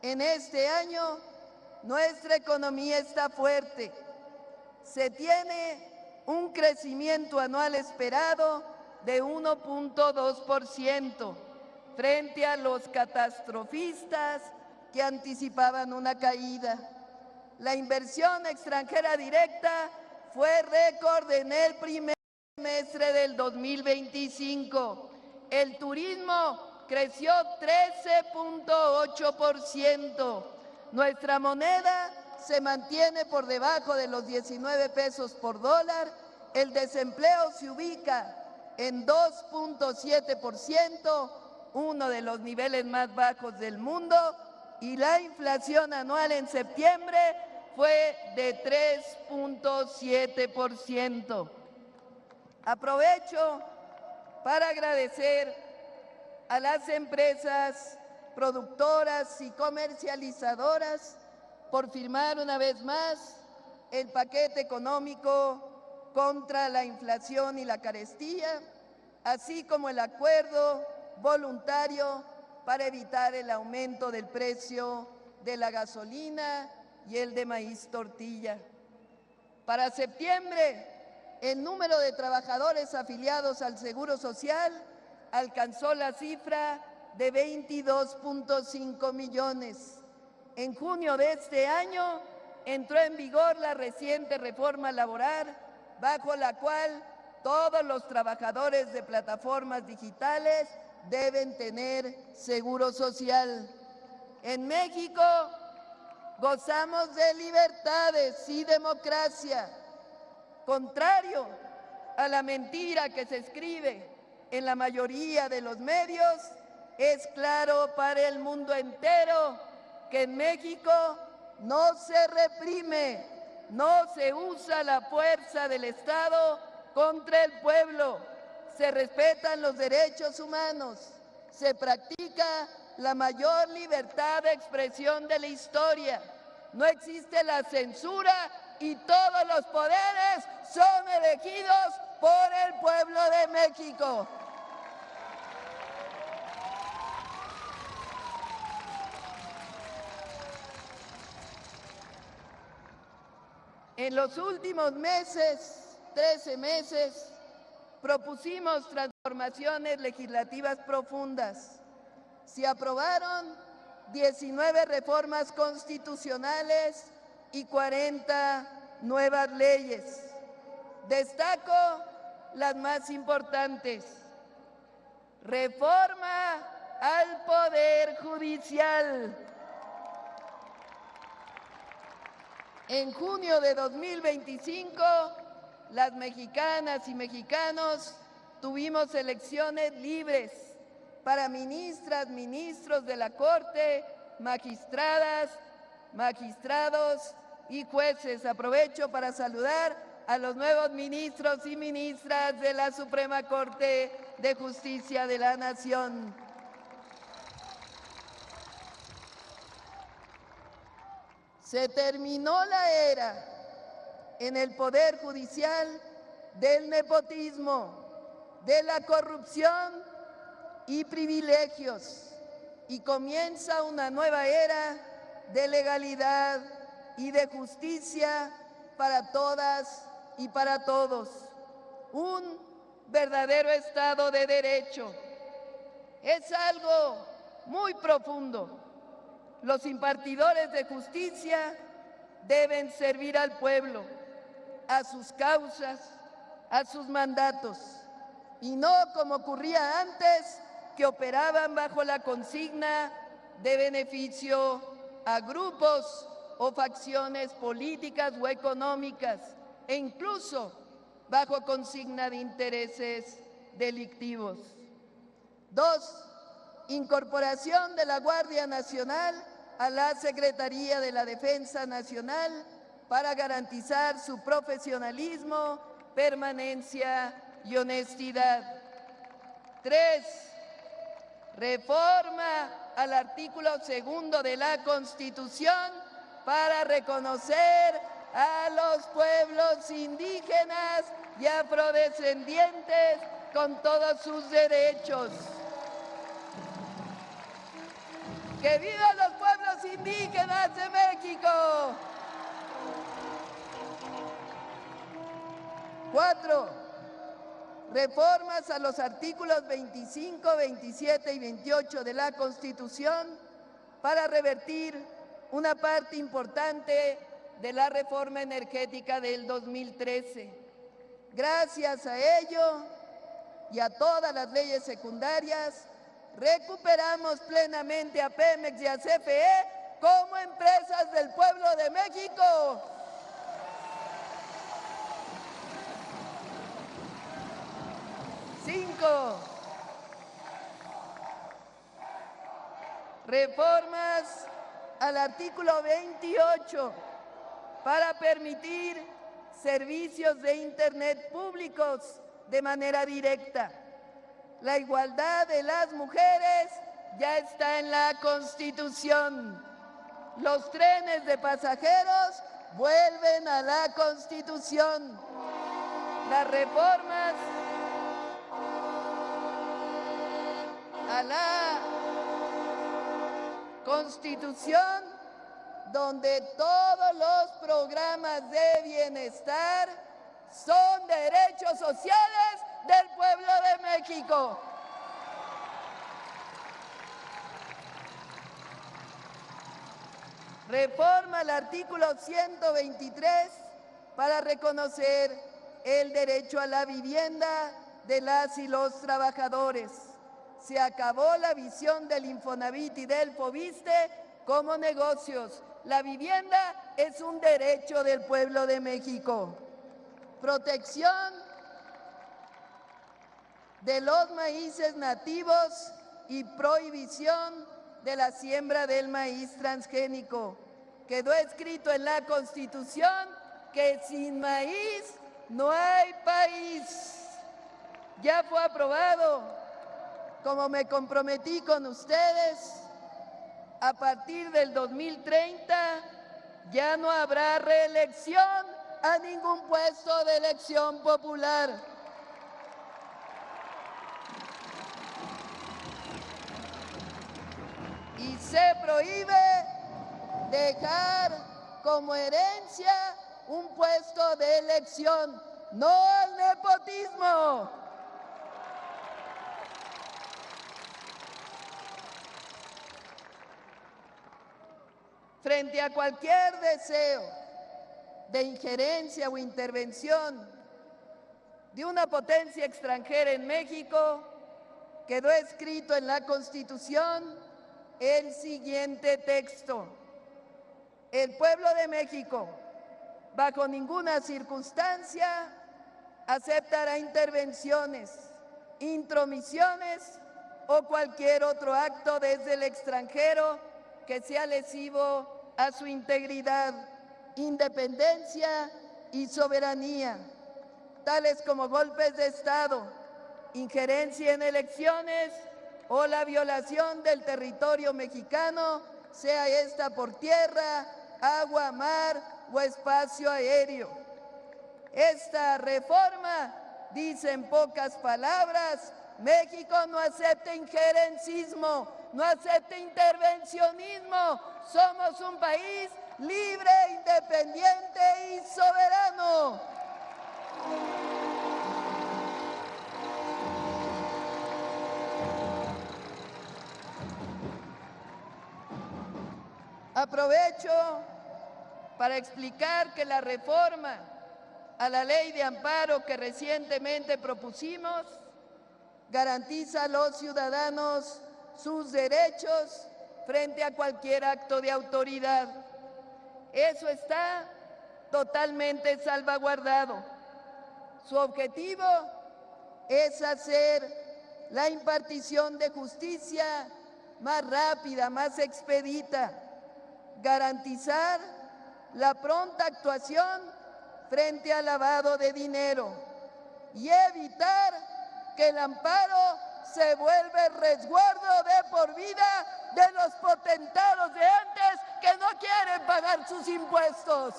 en este año nuestra economía está fuerte. Se tiene un crecimiento anual esperado de 1.2%, frente a los catastrofistas que anticipaban una caída. La inversión extranjera directa fue récord en el primer semestre del 2025. El turismo creció 13.8%. Nuestra moneda se mantiene por debajo de los 19 pesos por dólar. El desempleo se ubica en 2.7%, uno de los niveles más bajos del mundo, y la inflación anual en septiembre fue de 3.7%. Aprovecho para agradecer a las empresas productoras y comercializadoras por firmar una vez más el paquete económico contra la inflación y la carestía, así como el acuerdo voluntario para evitar el aumento del precio de la gasolina y el de maíz tortilla. Para septiembre, el número de trabajadores afiliados al Seguro Social alcanzó la cifra de 22.5 millones. En junio de este año entró en vigor la reciente reforma laboral, bajo la cual todos los trabajadores de plataformas digitales deben tener seguro social. En México gozamos de libertades y democracia. Contrario a la mentira que se escribe en la mayoría de los medios, es claro para el mundo entero que en México no se reprime, no se usa la fuerza del Estado contra el pueblo, se respetan los derechos humanos, se practica la mayor libertad de expresión de la historia, no existe la censura y todos los poderes son elegidos por el pueblo de México. En los últimos meses, 13 meses, propusimos transformaciones legislativas profundas. Se aprobaron 19 reformas constitucionales y 40 nuevas leyes. Destaco las más importantes. Reforma al Poder Judicial. En junio de 2025, las mexicanas y mexicanos tuvimos elecciones libres para ministras, ministros de la Corte, magistradas, magistrados y jueces. Aprovecho para saludar a los nuevos ministros y ministras de la Suprema Corte de Justicia de la Nación. Se terminó la era en el Poder Judicial del nepotismo, de la corrupción y privilegios, y comienza una nueva era de legalidad y de justicia para todas y para todos. Un verdadero Estado de Derecho. Es algo muy profundo. Los impartidores de justicia deben servir al pueblo, a sus causas, a sus mandatos, y no como ocurría antes, que operaban bajo la consigna de beneficio a grupos o facciones políticas o económicas, e incluso bajo consigna de intereses delictivos. 2. Incorporación de la Guardia Nacional a la Secretaría de la Defensa Nacional para garantizar su profesionalismo, permanencia y honestidad. 3. Reforma al artículo 2 de la Constitución para reconocer a los pueblos indígenas y afrodescendientes con todos sus derechos. ¡Que vivan los pueblos indígenas de México! 4. Reformas a los artículos 25, 27 y 28 de la Constitución para revertir una parte importante de la reforma energética del 2013. Gracias a ello y a todas las leyes secundarias, recuperamos plenamente a Pemex y a CFE como empresas del pueblo de México. 5. Reformas al artículo 28 para permitir servicios de Internet públicos de manera directa. La igualdad de las mujeres ya está en la Constitución. Los trenes de pasajeros vuelven a la Constitución. Las reformas a la Constitución, donde todos los programas de bienestar son derechos sociales del pueblo de México. Reforma al artículo 123 para reconocer el derecho a la vivienda de las y los trabajadores. Se acabó la visión del Infonavit y del Fobiste como negocios. La vivienda es un derecho del pueblo de México. Protección de los maíces nativos y prohibición de la siembra del maíz transgénico. Quedó escrito en la Constitución que sin maíz no hay país. Ya fue aprobado. Como me comprometí con ustedes, a partir del 2030 ya no habrá reelección a ningún puesto de elección popular. Y se prohíbe dejar como herencia un puesto de elección, no al nepotismo. Frente a cualquier deseo de injerencia o intervención de una potencia extranjera en México, quedó escrito en la Constitución el siguiente texto: el pueblo de México, bajo ninguna circunstancia, aceptará intervenciones, intromisiones o cualquier otro acto desde el extranjero que sea lesivo a su integridad, independencia y soberanía, tales como golpes de Estado, injerencia en elecciones o la violación del territorio mexicano, sea esta por tierra, agua, mar o espacio aéreo. Esta reforma dice en pocas palabras: México no acepta injerencismo, no acepta intervencionismo. Somos un país libre, independiente y soberano. Aprovecho para explicar que la reforma a la ley de amparo que recientemente propusimos garantiza a los ciudadanos sus derechos frente a cualquier acto de autoridad. Eso está totalmente salvaguardado. Su objetivo es hacer la impartición de justicia más rápida, más expedita, garantizar la pronta actuación frente al lavado de dinero y evitar que el amparo se vuelva resguardo de por vida de los potentados de antes que no quieren pagar sus impuestos.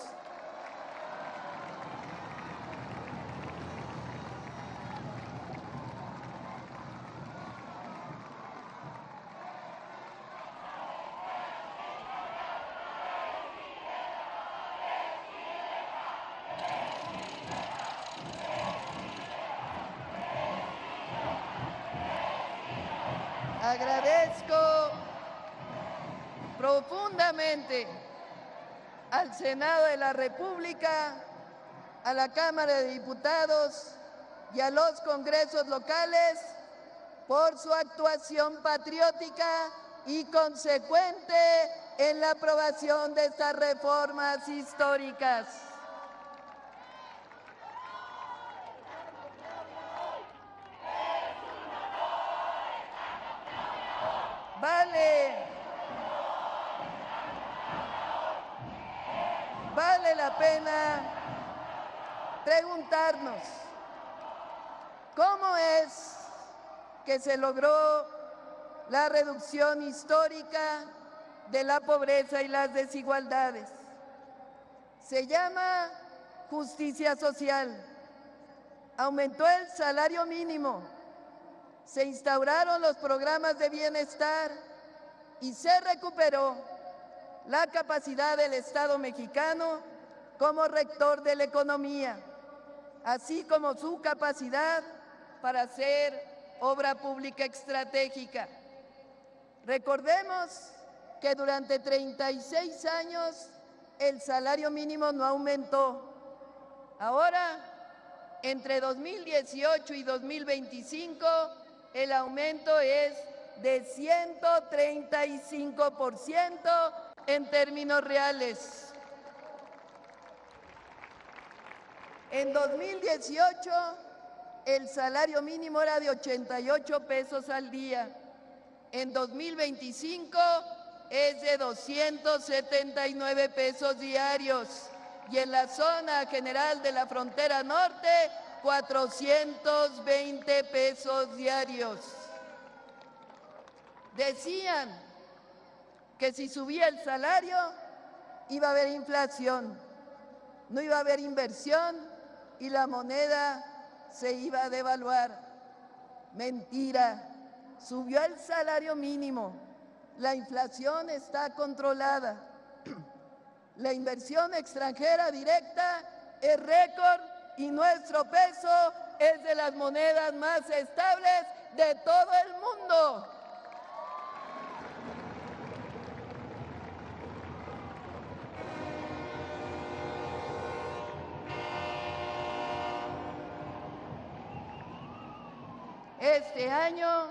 Agradezco profundamente al Senado de la República, a la Cámara de Diputados y a los congresos locales por su actuación patriótica y consecuente en la aprobación de estas reformas históricas. Vale la pena preguntarnos cómo es que se logró la reducción histórica de la pobreza y las desigualdades. Se llama justicia social. Aumentó el salario mínimo, se instauraron los programas de bienestar y se recuperó la capacidad del Estado mexicano como rector de la economía, así como su capacidad para hacer obra pública estratégica. Recordemos que durante 36 años el salario mínimo no aumentó. Ahora, entre 2018 y 2025, el aumento es de 135% en términos reales. En 2018, el salario mínimo era de 88 pesos al día. En 2025 es de 279 pesos diarios. Y en la zona general de la frontera norte, 420 pesos diarios. Decían que si subía el salario iba a haber inflación, no iba a haber inversión y la moneda se iba a devaluar. Mentira, subió el salario mínimo, la inflación está controlada, la inversión extranjera directa es récord y nuestro peso es de las monedas más estables de todo el mundo. Este año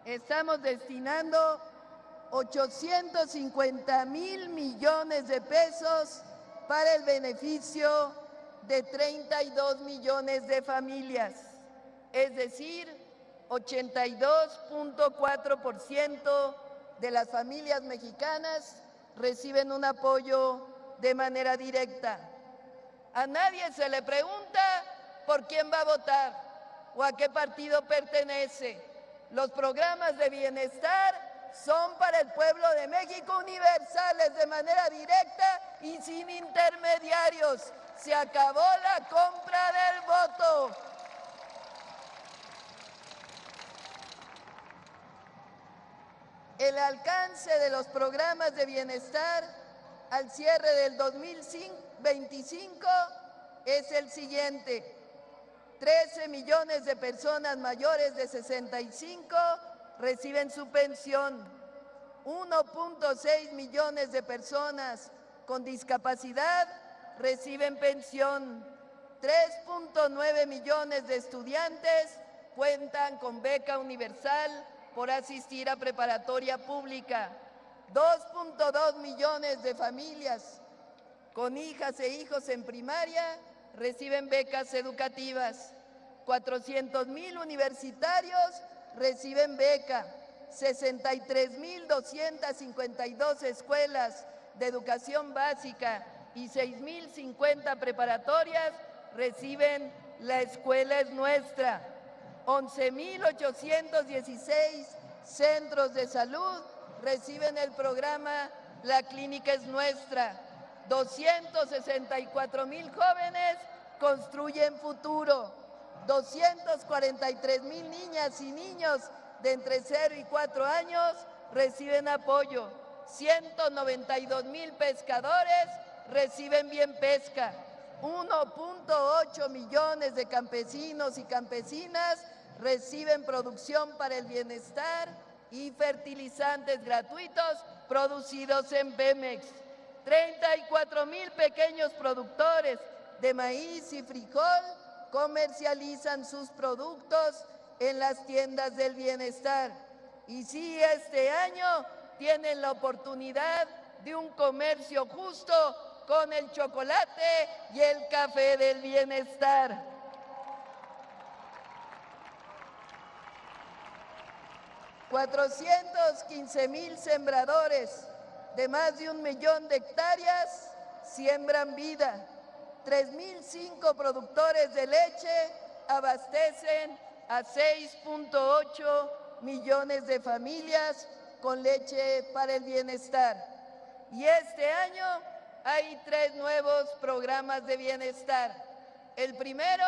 estamos destinando 850,000 millones de pesos para el beneficio de 32 millones de familias, es decir, 82.4% de las familias mexicanas reciben un apoyo de manera directa. A nadie se le pregunta por quién va a votar o a qué partido pertenece. Los programas de bienestar son para el pueblo de México universales de manera directa y sin intermediarios. Se acabó la compra del voto. El alcance de los programas de bienestar al cierre del 2025 es el siguiente. 13 millones de personas mayores de 65 reciben su pensión. 1.6 millones de personas con discapacidad reciben pensión. 3.9 millones de estudiantes cuentan con beca universal por asistir a preparatoria pública. 2.2 millones de familias con hijas e hijos en primaria reciben becas educativas. 400,000 universitarios reciben beca. 63,252 escuelas de educación básica y 6,050 preparatorias reciben La Escuela es Nuestra. 11,816 centros de salud reciben el programa La Clínica es Nuestra. 264,000 jóvenes construyen futuro. 243,000 niñas y niños de entre 0 y 4 años reciben apoyo. 192,000 pescadores reciben Bien Pesca. 1.8 millones de campesinos y campesinas reciben producción para el bienestar y fertilizantes gratuitos producidos en Pemex. 34,000 pequeños productores de maíz y frijol comercializan sus productos en las tiendas del bienestar. Y sí, este año tienen la oportunidad de un comercio justo con el chocolate y el café del bienestar. $415,000 sembradores de más de 1 millón de hectáreas siembran vida. 3,005 productores de leche abastecen a 6.8 millones de familias con leche para el bienestar. Y este año hay 3 nuevos programas de bienestar. El primero,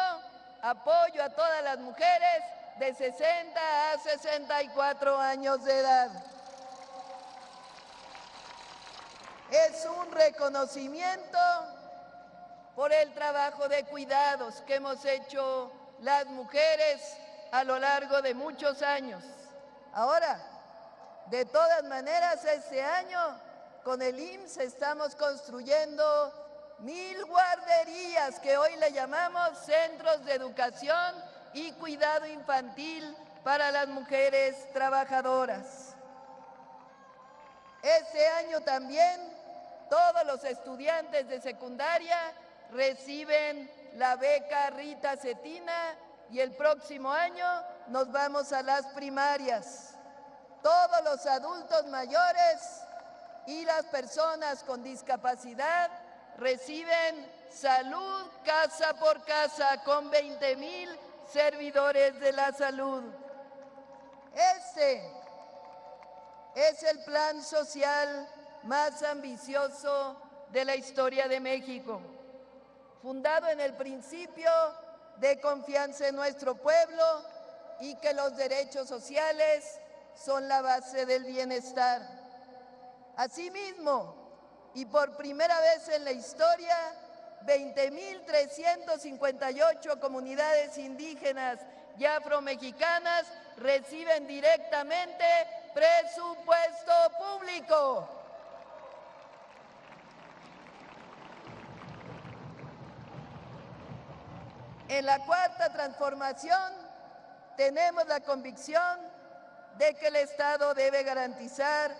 apoyo a todas las mujeres de 60 a 64 años de edad. Es un reconocimiento por el trabajo de cuidados que hemos hecho las mujeres a lo largo de muchos años. Ahora, de todas maneras, este año con el IMSS estamos construyendo 1,000 guarderías que hoy le llamamos centros de educación y cuidado infantil para las mujeres trabajadoras. Este año también todos los estudiantes de secundaria reciben la beca Rita Cetina y el próximo año nos vamos a las primarias. Todos los adultos mayores y las personas con discapacidad reciben salud casa por casa con 20,000 servidores de la salud. Este es el plan social más ambicioso de la historia de México, fundado en el principio de confianza en nuestro pueblo y que los derechos sociales son la base del bienestar. Asimismo, y por primera vez en la historia, 20,358 comunidades indígenas y afromexicanas reciben directamente presupuesto público. En la cuarta transformación tenemos la convicción de que el Estado debe garantizar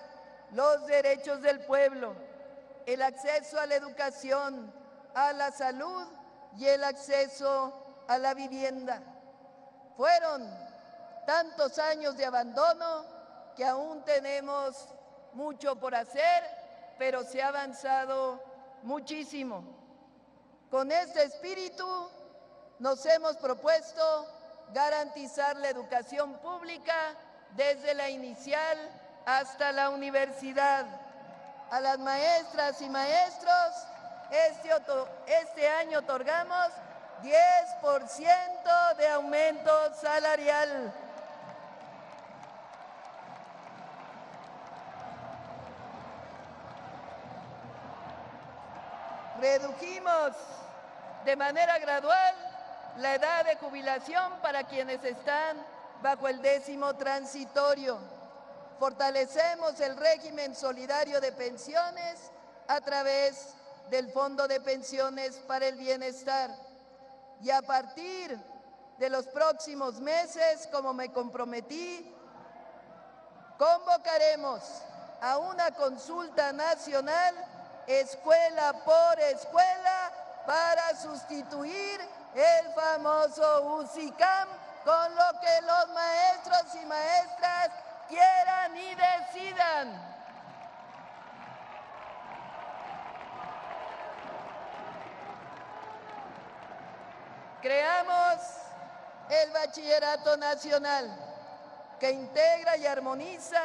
los derechos del pueblo, el acceso a la educación, a la salud y el acceso a la vivienda. Fueron tantos años de abandono que aún tenemos mucho por hacer, pero se ha avanzado muchísimo. Con este espíritu nos hemos propuesto garantizar la educación pública desde la inicial hasta la universidad. A las maestras y maestros, este año otorgamos 10% de aumento salarial. Redujimos de manera gradual la edad de jubilación para quienes están bajo el 10º transitorio. Fortalecemos el régimen solidario de pensiones a través del Fondo de Pensiones para el Bienestar. Y a partir de los próximos meses, como me comprometí, convocaremos a una consulta nacional, escuela por escuela, para sustituir el famoso UCICAM, con lo que los maestros y maestras quieran y decidan. Creamos el Bachillerato Nacional, que integra y armoniza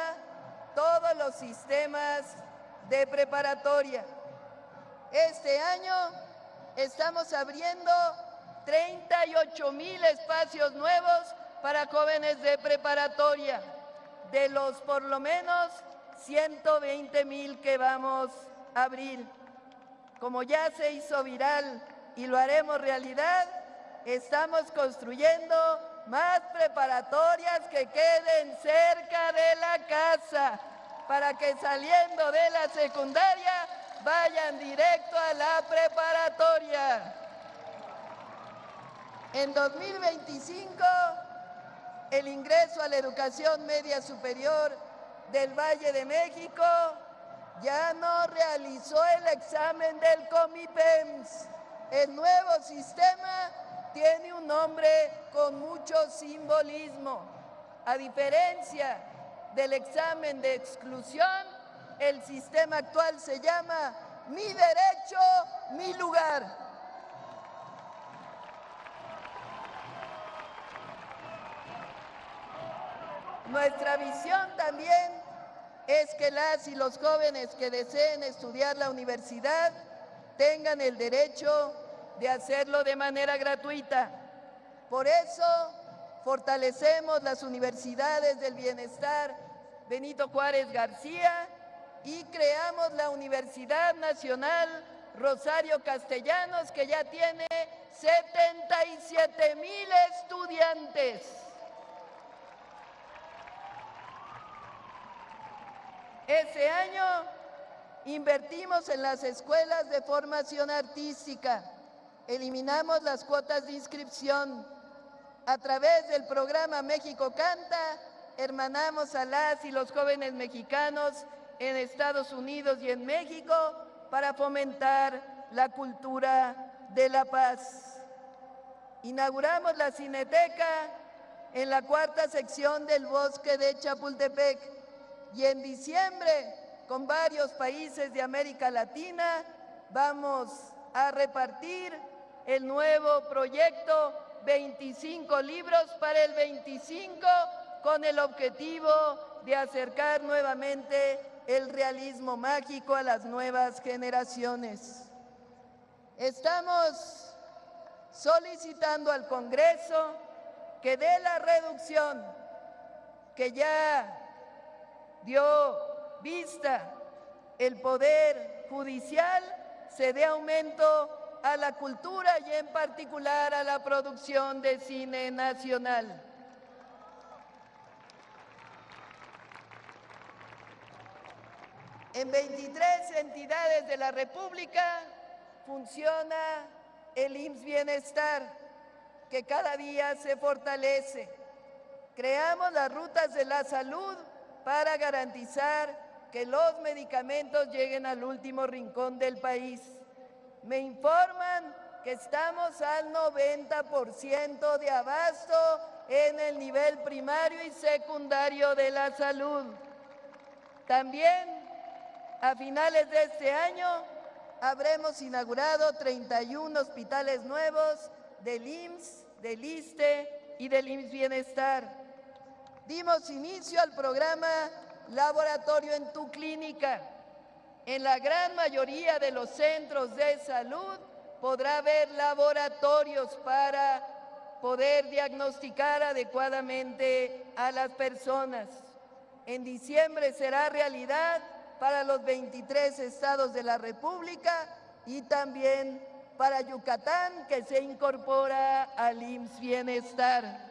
todos los sistemas de preparatoria. Este año estamos abriendo 38,000 espacios nuevos para jóvenes de preparatoria, de los por lo menos 120,000 que vamos a abrir. Como ya se hizo viral y lo haremos realidad, estamos construyendo más preparatorias que queden cerca de la casa, para que saliendo de la secundaria vayan directo a la preparatoria. En 2025, el ingreso a la educación media superior del Valle de México ya no realizó el examen del Comipems. El nuevo sistema tiene un nombre con mucho simbolismo. A diferencia del examen de exclusión, el sistema actual se llama Mi Derecho, Mi Lugar. Nuestra visión también es que las y los jóvenes que deseen estudiar la universidad tengan el derecho de hacerlo de manera gratuita. Por eso, fortalecemos las universidades del bienestar Benito Juárez García y creamos la Universidad Nacional Rosario Castellanos, que ya tiene 77,000 estudiantes. Este año invertimos en las escuelas de formación artística, eliminamos las cuotas de inscripción. A través del programa México Canta, hermanamos a las y los jóvenes mexicanos en Estados Unidos y en México para fomentar la cultura de la paz. Inauguramos la Cineteca en la 4ª sección del Bosque de Chapultepec y en diciembre, con varios países de América Latina, vamos a repartir el nuevo proyecto 25 libros para el 25, con el objetivo de acercar nuevamente el realismo mágico a las nuevas generaciones. Estamos solicitando al Congreso que dé la reducción que ya dio vista el Poder Judicial, se dé aumento a la cultura y en particular a la producción de cine nacional. En 23 entidades de la República funciona el IMSS Bienestar, que cada día se fortalece. Creamos las rutas de la salud para garantizar que los medicamentos lleguen al último rincón del país. Me informan que estamos al 90% de abasto en el nivel primario y secundario de la salud. También, a finales de este año, habremos inaugurado 31 hospitales nuevos del IMSS, del ISSSTE y del IMSS Bienestar. Dimos inicio al programa Laboratorio en tu Clínica. En la gran mayoría de los centros de salud podrá haber laboratorios para poder diagnosticar adecuadamente a las personas. En diciembre será realidad para los 23 estados de la República y también para Yucatán, que se incorpora al IMSS Bienestar.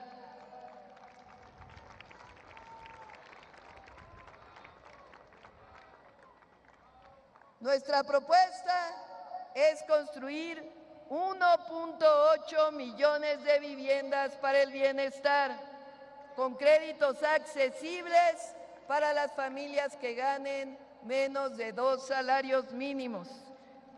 Nuestra propuesta es construir 1.8 millones de viviendas para el bienestar, con créditos accesibles para las familias que ganen menos de 2 salarios mínimos.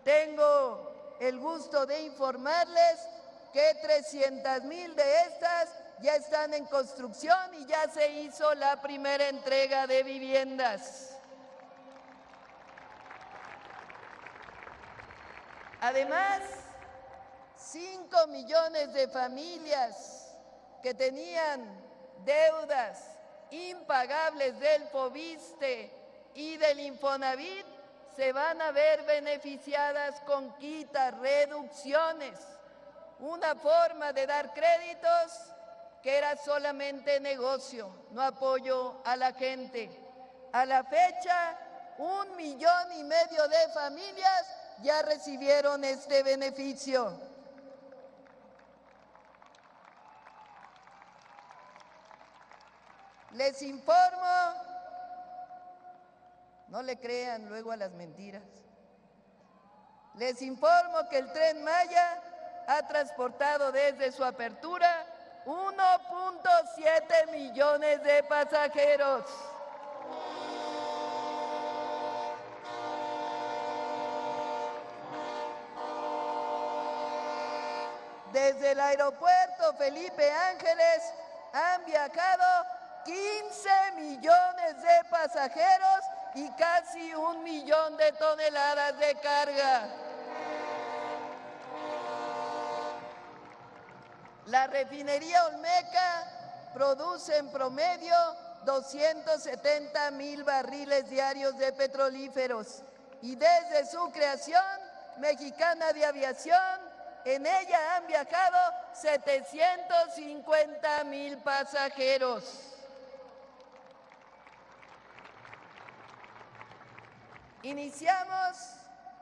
Tengo el gusto de informarles que 300,000 de estas ya están en construcción y ya se hizo la primera entrega de viviendas. Además, 5 millones de familias que tenían deudas impagables del FOBISSSTE y del Infonavit se van a ver beneficiadas con quitas, reducciones, una forma de dar créditos que era solamente negocio, no apoyo a la gente. A la fecha, 1,5 millones de familias ya recibieron este beneficio. Les informo, no le crean luego a las mentiras, les informo que el Tren Maya ha transportado desde su apertura 1.7 millones de pasajeros. Desde el aeropuerto Felipe Ángeles han viajado 15 millones de pasajeros y casi 1 millón de toneladas de carga. La refinería Olmeca produce en promedio 270,000 barriles diarios de petrolíferos y desde su creación, Mexicana de Aviación, en ella han viajado 750,000 pasajeros. Iniciamos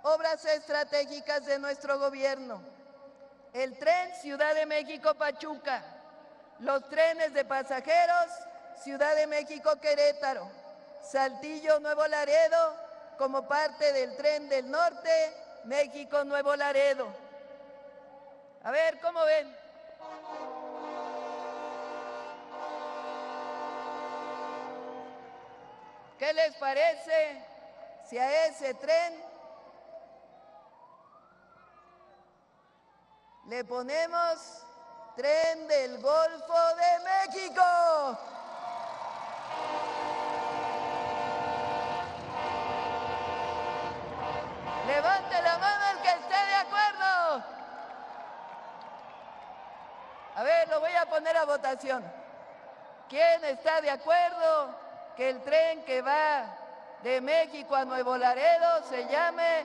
obras estratégicas de nuestro gobierno. El tren Ciudad de México-Pachuca, los trenes de pasajeros Ciudad de México-Querétaro, Saltillo-Nuevo Laredo como parte del Tren del Norte, México-Nuevo Laredo. A ver, ¿cómo ven? ¿Qué les parece si a ese tren le ponemos Tren del Golfo de México? Levante la mano el que esté de acuerdo. A ver, lo voy a poner a votación. ¿Quién está de acuerdo que el tren que va de México a Nuevo Laredo se llame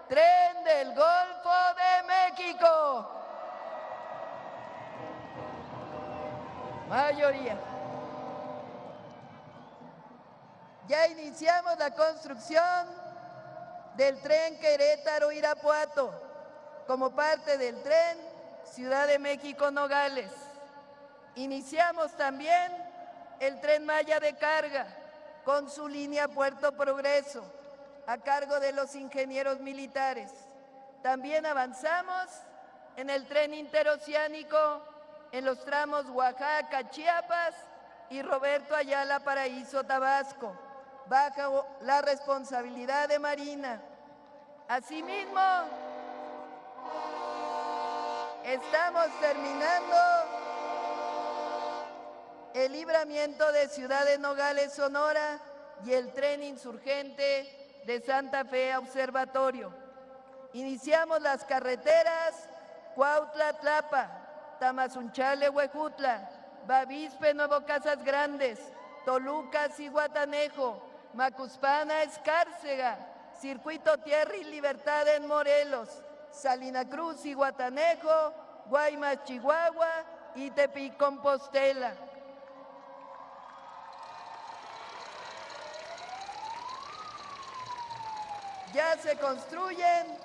Tren del Golfo de México? Mayoría. Ya iniciamos la construcción del tren Querétaro-Irapuato como parte del tren Ciudad de México-Nogales. Iniciamos también el Tren Maya de carga con su línea Puerto Progreso a cargo de los ingenieros militares. También avanzamos en el tren interoceánico en los tramos Oaxaca-Chiapas y Roberto Ayala Paraíso Tabasco, bajo la responsabilidad de Marina. Asimismo, estamos terminando el libramiento de Ciudad de Nogales, Sonora, y el tren insurgente de Santa Fe a Observatorio. Iniciamos las carreteras Cuautla-Tlapa, Tamazunchale-Huejutla, Bavispe-Nuevo Casas Grandes, Toluca-Zihuatanejo, Macuspana-Escárcega, Circuito Tierra y Libertad en Morelos, Salina Cruz y Guatanejo, Guaymas, Chihuahua y Tepic-Compostela. Ya se construyen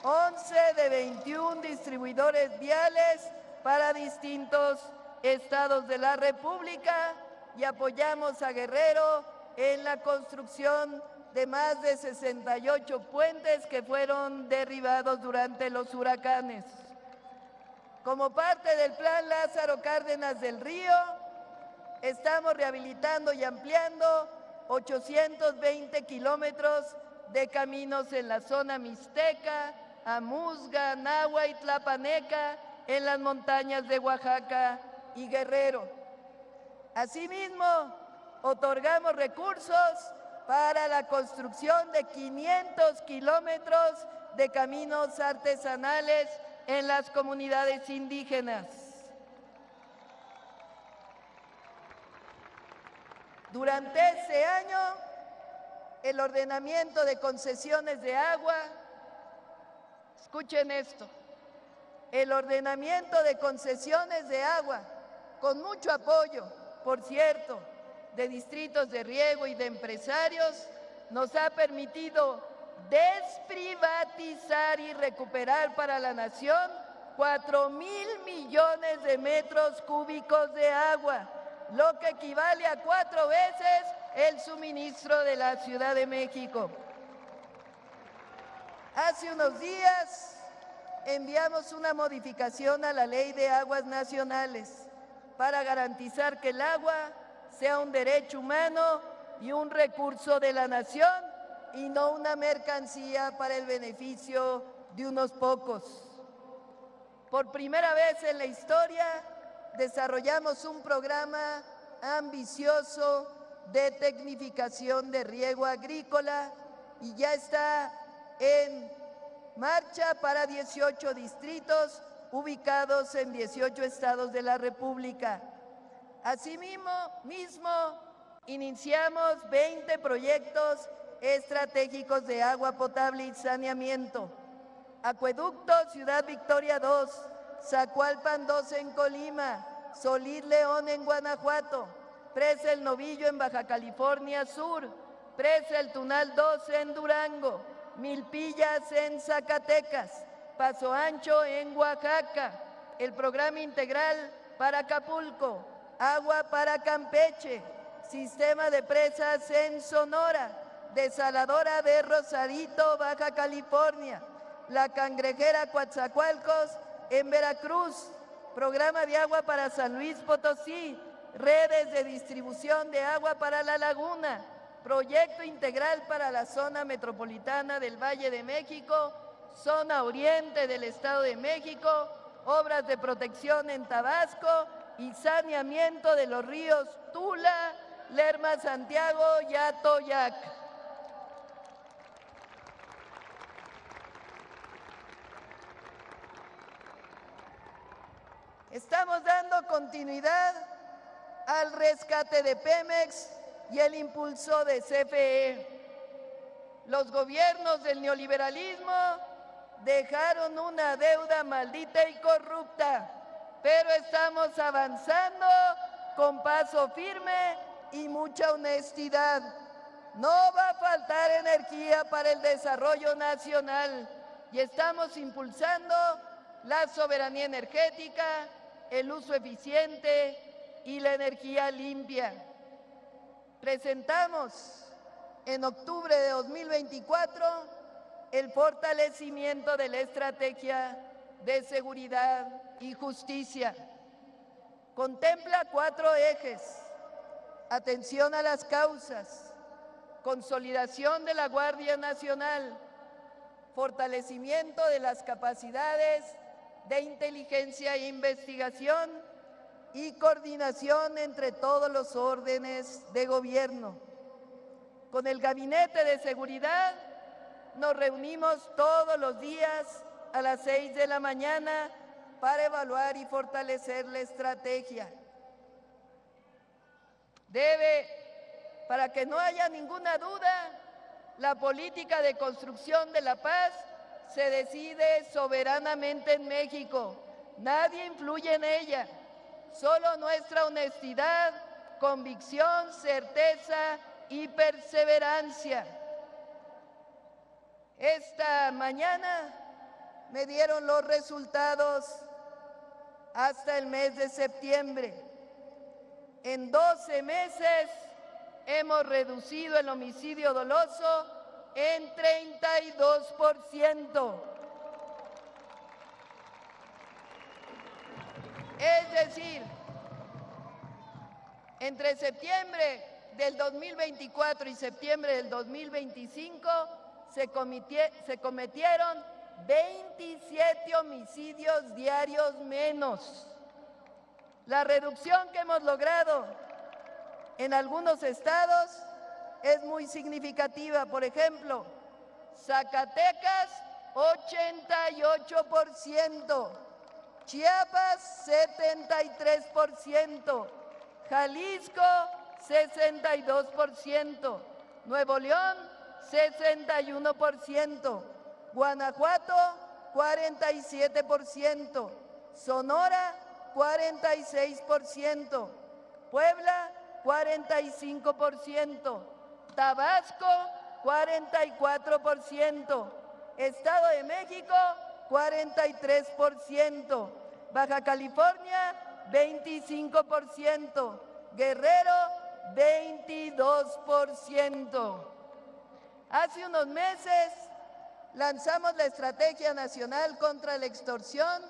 11 de 21 distribuidores viales para distintos estados de la República y apoyamos a Guerrero en la construcción de más de 68 puentes que fueron derribados durante los huracanes. Como parte del Plan Lázaro Cárdenas del Río, estamos rehabilitando y ampliando 820 kilómetros de caminos en la zona mixteca, Amuzga, Nahua y Tlapaneca, en las montañas de Oaxaca y Guerrero. Asimismo, otorgamos recursos para la construcción de 500 kilómetros de caminos artesanales en las comunidades indígenas. Durante ese año, el ordenamiento de concesiones de agua, escuchen esto, el ordenamiento de concesiones de agua, con mucho apoyo, por cierto, de distritos de riego y de empresarios, nos ha permitido desprivatizar y recuperar para la nación 4,000 millones de metros cúbicos de agua, lo que equivale a 4 veces el suministro de la Ciudad de México. Hace unos días enviamos una modificación a la Ley de Aguas Nacionales para garantizar que el agua sea un derecho humano y un recurso de la nación y no una mercancía para el beneficio de unos pocos. Por primera vez en la historia desarrollamos un programa ambicioso de tecnificación de riego agrícola y ya está en marcha para 18 distritos ubicados en 18 estados de la República. Asimismo, iniciamos 20 proyectos estratégicos de agua potable y saneamiento. Acueducto Ciudad Victoria 2, Zacualpan 2 en Colima, Solís León en Guanajuato, Presa El Novillo en Baja California Sur, Presa El Tunal 2 en Durango, Milpillas en Zacatecas, Paso Ancho en Oaxaca, el Programa Integral para Acapulco, Agua para Campeche, Sistema de Presas en Sonora, Desaladora de Rosarito, Baja California, La Cangrejera Coatzacoalcos en Veracruz, Programa de Agua para San Luis Potosí, Redes de Distribución de Agua para La Laguna, Proyecto Integral para la Zona Metropolitana del Valle de México, Zona Oriente del Estado de México, obras de protección en Tabasco y saneamiento de los ríos Tula, Lerma, Santiago y Atoyac. Estamos dando continuidad al rescate de Pemex y el impulso de CFE. Los gobiernos del neoliberalismo dejaron una deuda maldita y corrupta, pero estamos avanzando con paso firme y mucha honestidad. No va a faltar energía para el desarrollo nacional y estamos impulsando la soberanía energética, el uso eficiente y la energía limpia. Presentamos en octubre de 2024 el fortalecimiento de la estrategia de seguridad y justicia. Contempla 4 ejes: atención a las causas, consolidación de la Guardia Nacional, fortalecimiento de las capacidades de inteligencia e investigación y coordinación entre todos los órdenes de gobierno. Con el Gabinete de Seguridad nos reunimos todos los días a las 6 de la mañana para evaluar y fortalecer la estrategia. Para que no haya ninguna duda, la política de construcción de la paz se decide soberanamente en México. Nadie influye en ella. Solo nuestra honestidad, convicción, certeza y perseverancia. Esta mañana me dieron los resultados hasta el mes de septiembre. En 12 meses hemos reducido el homicidio doloso en 32%. Es decir, entre septiembre del 2024 y septiembre del 2025 se cometieron 27 homicidios diarios menos. La reducción que hemos logrado en algunos estados es muy significativa. Por ejemplo, Zacatecas, 88%, Chiapas, 73%, Jalisco, 62%, Nuevo León, 61%, Guanajuato, 47%, Sonora, 46%, Puebla, 45%, Tabasco, 44%, Estado de México, 43%, Baja California, 25%, Guerrero, 22%. Hace unos meses lanzamos la Estrategia Nacional contra la Extorsión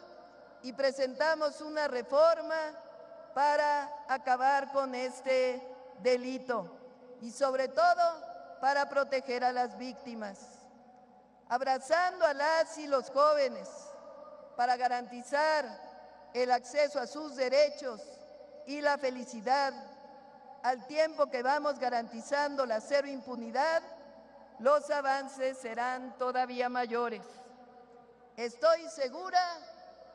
y presentamos una reforma para acabar con este delito y sobre todo para proteger a las víctimas, abrazando a las y los jóvenes para garantizar el acceso a sus derechos y la felicidad, al tiempo que vamos garantizando la cero impunidad. Los avances serán todavía mayores. Estoy segura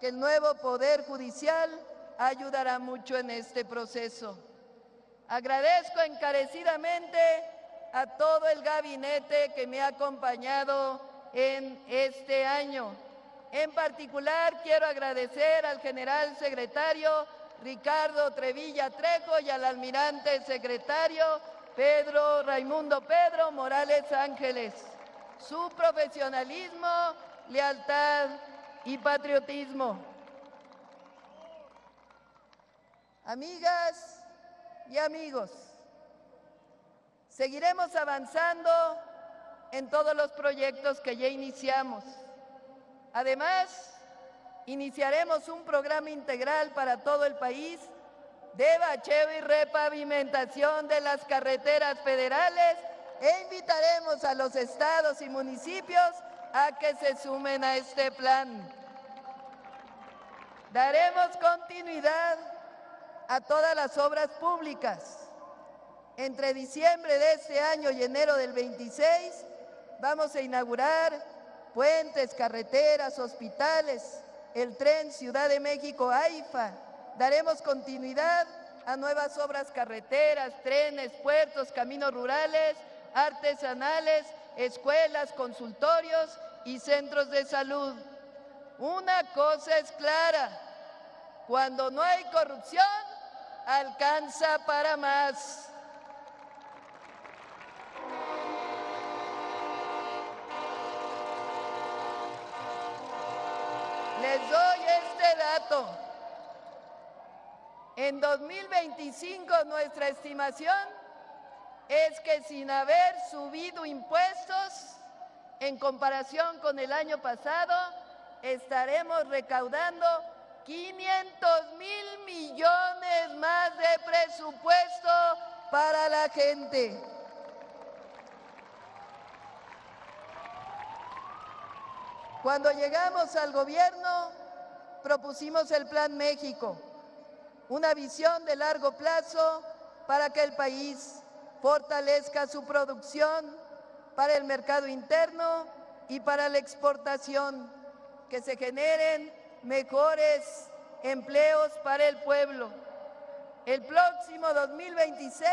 que el nuevo Poder Judicial ayudará mucho en este proceso. Agradezco encarecidamente a todo el gabinete que me ha acompañado en este año. En particular, quiero agradecer al general secretario Ricardo Trevilla Trejo y al almirante secretario Raimundo Pedro Morales Ángeles, su profesionalismo, lealtad y patriotismo. Amigas y amigos, seguiremos avanzando en todos los proyectos que ya iniciamos. Además, iniciaremos un programa integral para todo el país de bacheo y repavimentación de las carreteras federales e invitaremos a los estados y municipios a que se sumen a este plan. Daremos continuidad a todas las obras públicas. Entre diciembre de este año y enero del 26 vamos a inaugurar puentes, carreteras, hospitales, el tren Ciudad de México-AIFA. Daremos continuidad a nuevas obras carreteras, trenes, puertos, caminos rurales, artesanales, escuelas, consultorios y centros de salud. Una cosa es clara: cuando no hay corrupción, alcanza para más. Les doy este dato. En 2025 nuestra estimación es que sin haber subido impuestos en comparación con el año pasado, estaremos recaudando 500,000 millones más de presupuesto para la gente. Cuando llegamos al gobierno, propusimos el Plan México, una visión de largo plazo para que el país fortalezca su producción para el mercado interno y para la exportación, que se generen mejores empleos para el pueblo. El próximo 2026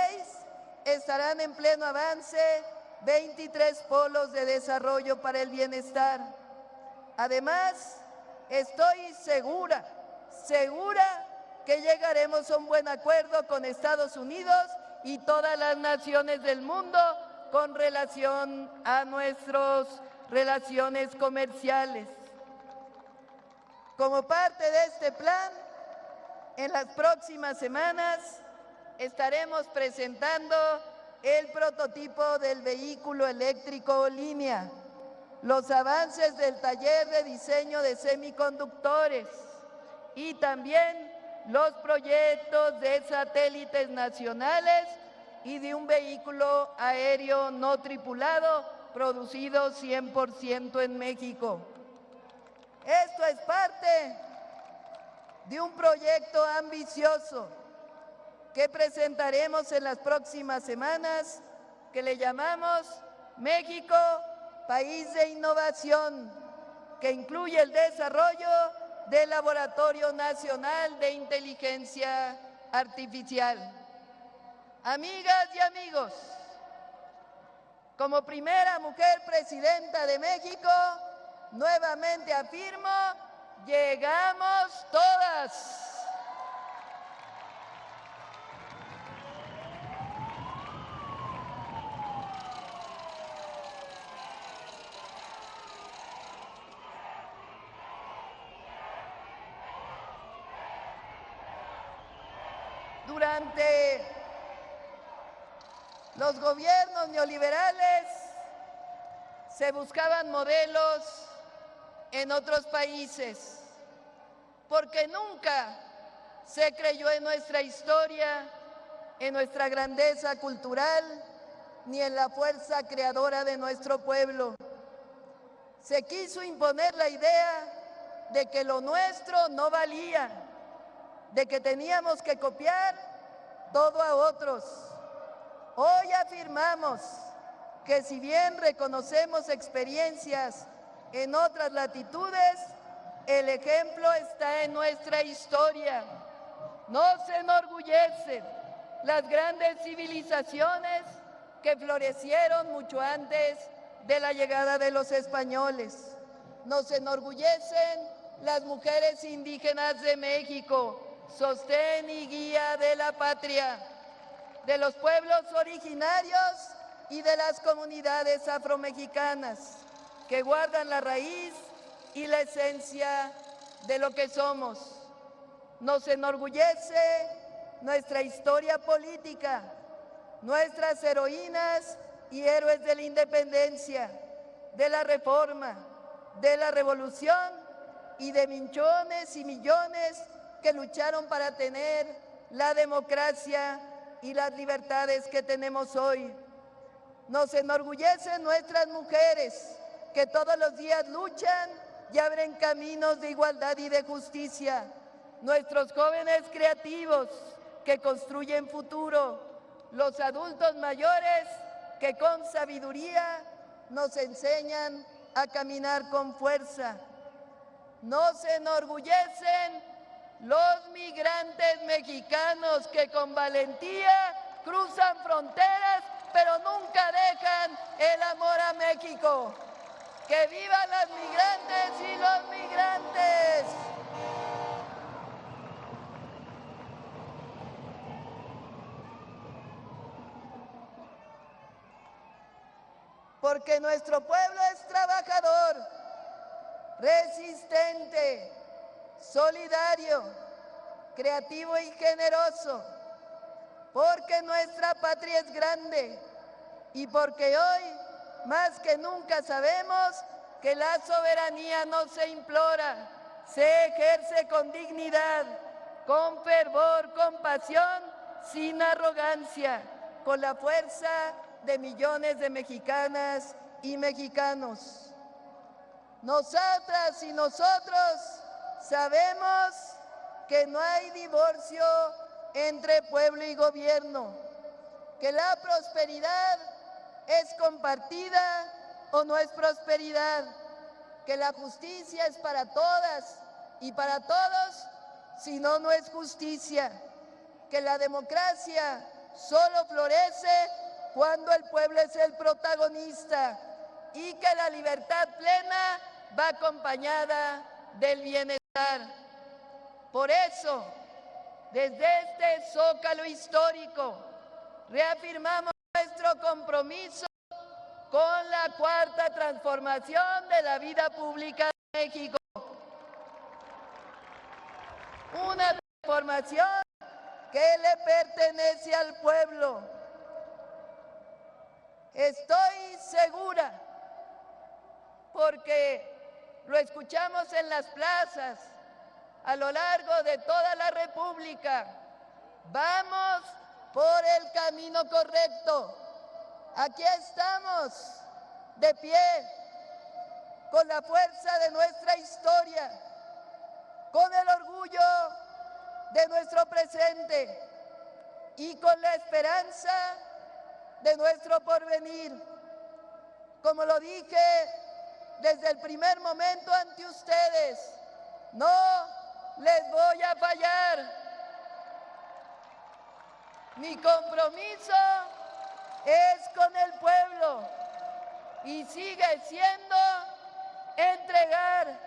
estarán en pleno avance 23 polos de desarrollo para el bienestar. Además, estoy segura que llegaremos a un buen acuerdo con Estados Unidos y todas las naciones del mundo con relación a nuestras relaciones comerciales. Como parte de este plan, en las próximas semanas estaremos presentando el prototipo del vehículo eléctrico línea, los avances del taller de diseño de semiconductores y también los proyectos de satélites nacionales y de un vehículo aéreo no tripulado producido 100% en México. Esto es parte de un proyecto ambicioso que presentaremos en las próximas semanas, que le llamamos México, País de Innovación, que incluye el desarrollo del Laboratorio Nacional de Inteligencia Artificial. Amigas y amigos, como primera mujer presidenta de México, nuevamente afirmo, llegamos todas. Durante los gobiernos neoliberales se buscaban modelos en otros países, porque nunca se creyó en nuestra historia, en nuestra grandeza cultural, ni en la fuerza creadora de nuestro pueblo. Se quiso imponer la idea de que lo nuestro no valía, de que teníamos que copiar todo a otros. Hoy afirmamos que si bien reconocemos experiencias en otras latitudes, el ejemplo está en nuestra historia. Nos enorgullecen las grandes civilizaciones que florecieron mucho antes de la llegada de los españoles. Nos enorgullecen las mujeres indígenas de México, sostén y guía de la patria, de los pueblos originarios y de las comunidades afromexicanas que guardan la raíz y la esencia de lo que somos. Nos enorgullece nuestra historia política, nuestras heroínas y héroes de la independencia, de la reforma, de la revolución y de millones y millones que lucharon para tener la democracia y las libertades que tenemos hoy. Nos enorgullecen nuestras mujeres que todos los días luchan y abren caminos de igualdad y de justicia. Nuestros jóvenes creativos que construyen futuro. Los adultos mayores que con sabiduría nos enseñan a caminar con fuerza. Nos enorgullecen los migrantes mexicanos que con valentía cruzan fronteras, pero nunca dejan el amor a México. ¡Que vivan las migrantes y los migrantes! Porque nuestro pueblo es trabajador, resistente, solidario, creativo y generoso, porque nuestra patria es grande y porque hoy más que nunca sabemos que la soberanía no se implora, se ejerce con dignidad, con fervor, con pasión, sin arrogancia, con la fuerza de millones de mexicanas y mexicanos. Nosotras y nosotros sabemos que no hay divorcio entre pueblo y gobierno, que la prosperidad es compartida o no es prosperidad, que la justicia es para todas y para todos, si no, no es justicia, que la democracia solo florece cuando el pueblo es el protagonista y que la libertad plena va acompañada del bienestar. Por eso, desde este zócalo histórico, reafirmamos nuestro compromiso con la cuarta transformación de la vida pública de México. Una transformación que le pertenece al pueblo. Estoy segura, porque lo escuchamos en las plazas, a lo largo de toda la República. Vamos por el camino correcto. Aquí estamos, de pie, con la fuerza de nuestra historia, con el orgullo de nuestro presente y con la esperanza de nuestro porvenir. Como lo dije desde el primer momento ante ustedes, no les voy a fallar. Mi compromiso es con el pueblo y sigue siendo entregar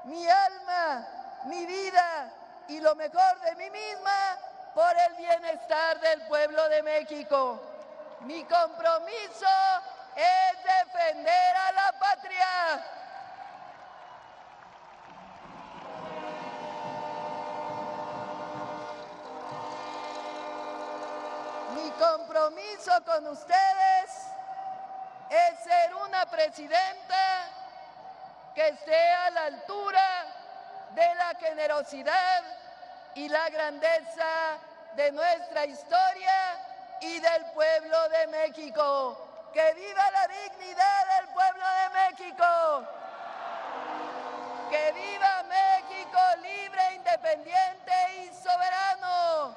mi alma, mi vida y lo mejor de mí misma por el bienestar del pueblo de México. Mi compromiso es defender a la patria. Mi compromiso con ustedes es ser una presidenta que esté a la altura de la generosidad y la grandeza de nuestra historia y del pueblo de México. ¡Que viva la dignidad del pueblo de México! ¡Que viva México libre, independiente y soberano!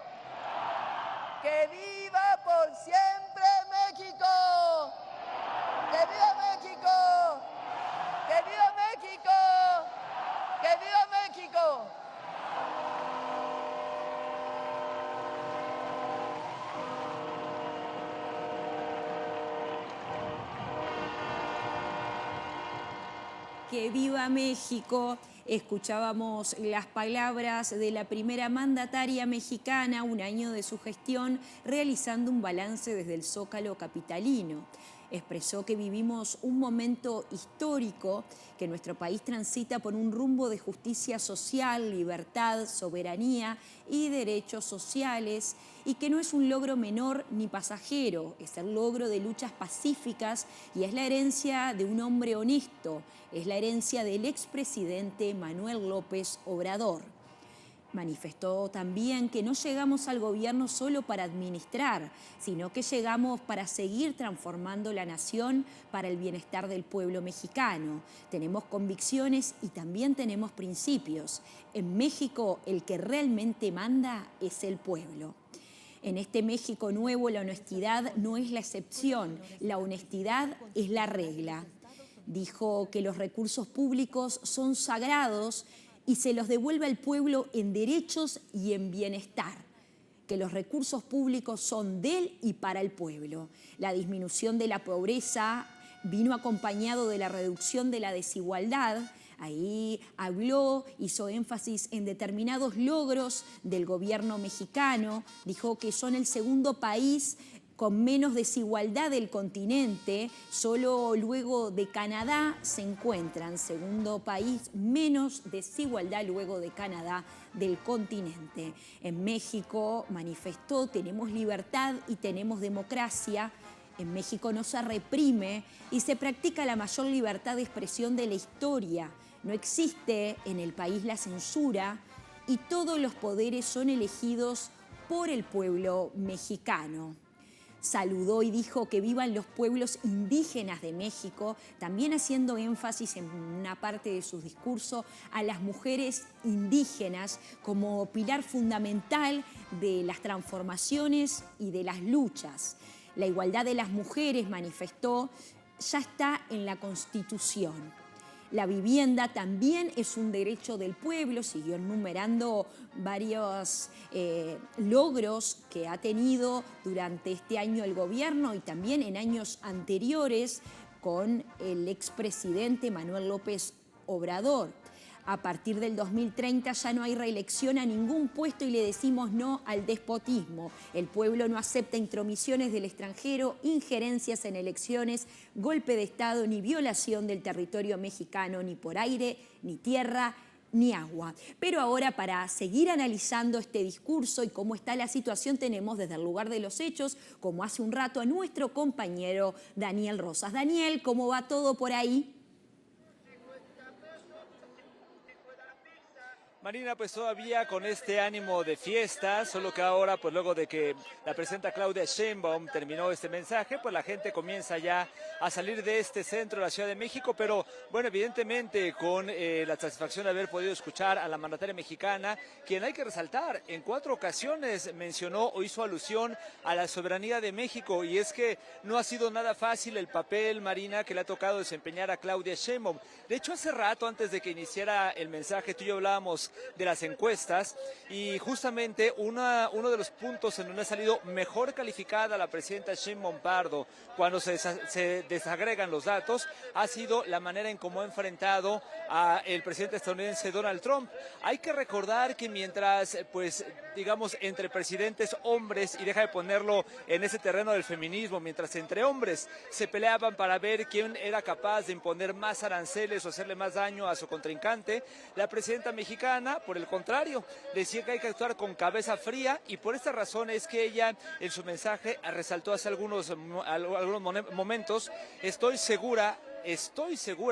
¡Que viva por siempre México! ¡Que viva México! ¡Que viva México! ¡Que viva México! ¡Que viva México! Escuchábamos las palabras de la primera mandataria mexicana, un año de su gestión, realizando un balance desde el Zócalo capitalino. Expresó que vivimos un momento histórico, que nuestro país transita por un rumbo de justicia social, libertad, soberanía y derechos sociales, y que no es un logro menor ni pasajero, es el logro de luchas pacíficas y es la herencia de un hombre honesto, es la herencia del expresidente Manuel López Obrador. Manifestó también que no llegamos al gobierno solo para administrar, sino que llegamos para seguir transformando la nación para el bienestar del pueblo mexicano. Tenemos convicciones y también tenemos principios. En México, el que realmente manda es el pueblo. En este México nuevo, la honestidad no es la excepción, la honestidad es la regla. Dijo que los recursos públicos son sagrados y se los devuelve al pueblo en derechos y en bienestar, que los recursos públicos son de él y para el pueblo. La disminución de la pobreza vino acompañado de la reducción de la desigualdad. Ahí habló, hizo énfasis en determinados logros del gobierno mexicano, dijo que son el segundo país con menos desigualdad del continente, solo luego de Canadá se encuentran, segundo país menos desigualdad luego de Canadá del continente. En México manifestó, tenemos libertad y tenemos democracia. En México no se reprime y se practica la mayor libertad de expresión de la historia. No existe en el país la censura y todos los poderes son elegidos por el pueblo mexicano. Saludó y dijo que vivan los pueblos indígenas de México, también haciendo énfasis en una parte de su discurso a las mujeres indígenas como pilar fundamental de las transformaciones y de las luchas. La igualdad de las mujeres, manifestó, ya está en la Constitución. La vivienda también es un derecho del pueblo, siguió enumerando varios logros que ha tenido durante este año el gobierno y también en años anteriores con el expresidente Manuel López Obrador. A partir del 2030 ya no hay reelección a ningún puesto y le decimos no al despotismo. El pueblo no acepta intromisiones del extranjero, injerencias en elecciones, golpe de Estado ni violación del territorio mexicano ni por aire, ni tierra, ni agua. Pero ahora, para seguir analizando este discurso y cómo está la situación, tenemos desde el lugar de los hechos, como hace un rato, a nuestro compañero Daniel Rosas. Daniel, ¿cómo va todo por ahí? Marina, pues todavía con este ánimo de fiesta, solo que ahora, pues luego de que la presidenta Claudia Sheinbaum terminó este mensaje, pues la gente comienza ya a salir de este centro de la Ciudad de México, pero bueno, evidentemente con la satisfacción de haber podido escuchar a la mandataria mexicana, quien hay que resaltar, en 4 ocasiones mencionó o hizo alusión a la soberanía de México, y es que no ha sido nada fácil el papel, Marina, que le ha tocado desempeñar a Claudia Sheinbaum. De hecho, hace rato, antes de que iniciara el mensaje, tú y yo hablábamos de las encuestas, y justamente uno de los puntos en donde ha salido mejor calificada la presidenta Sheinbaum Pardo cuando se desagregan los datos ha sido la manera en cómo ha enfrentado al presidente estadounidense Donald Trump. Hay que recordar que mientras, pues digamos, entre presidentes hombres, y deja de ponerlo en ese terreno del feminismo, mientras entre hombres se peleaban para ver quién era capaz de imponer más aranceles o hacerle más daño a su contrincante, la presidenta mexicana, por el contrario, decía que hay que actuar con cabeza fría, y por esta razón es que ella en su mensaje resaltó hace algunos momentos: estoy segura,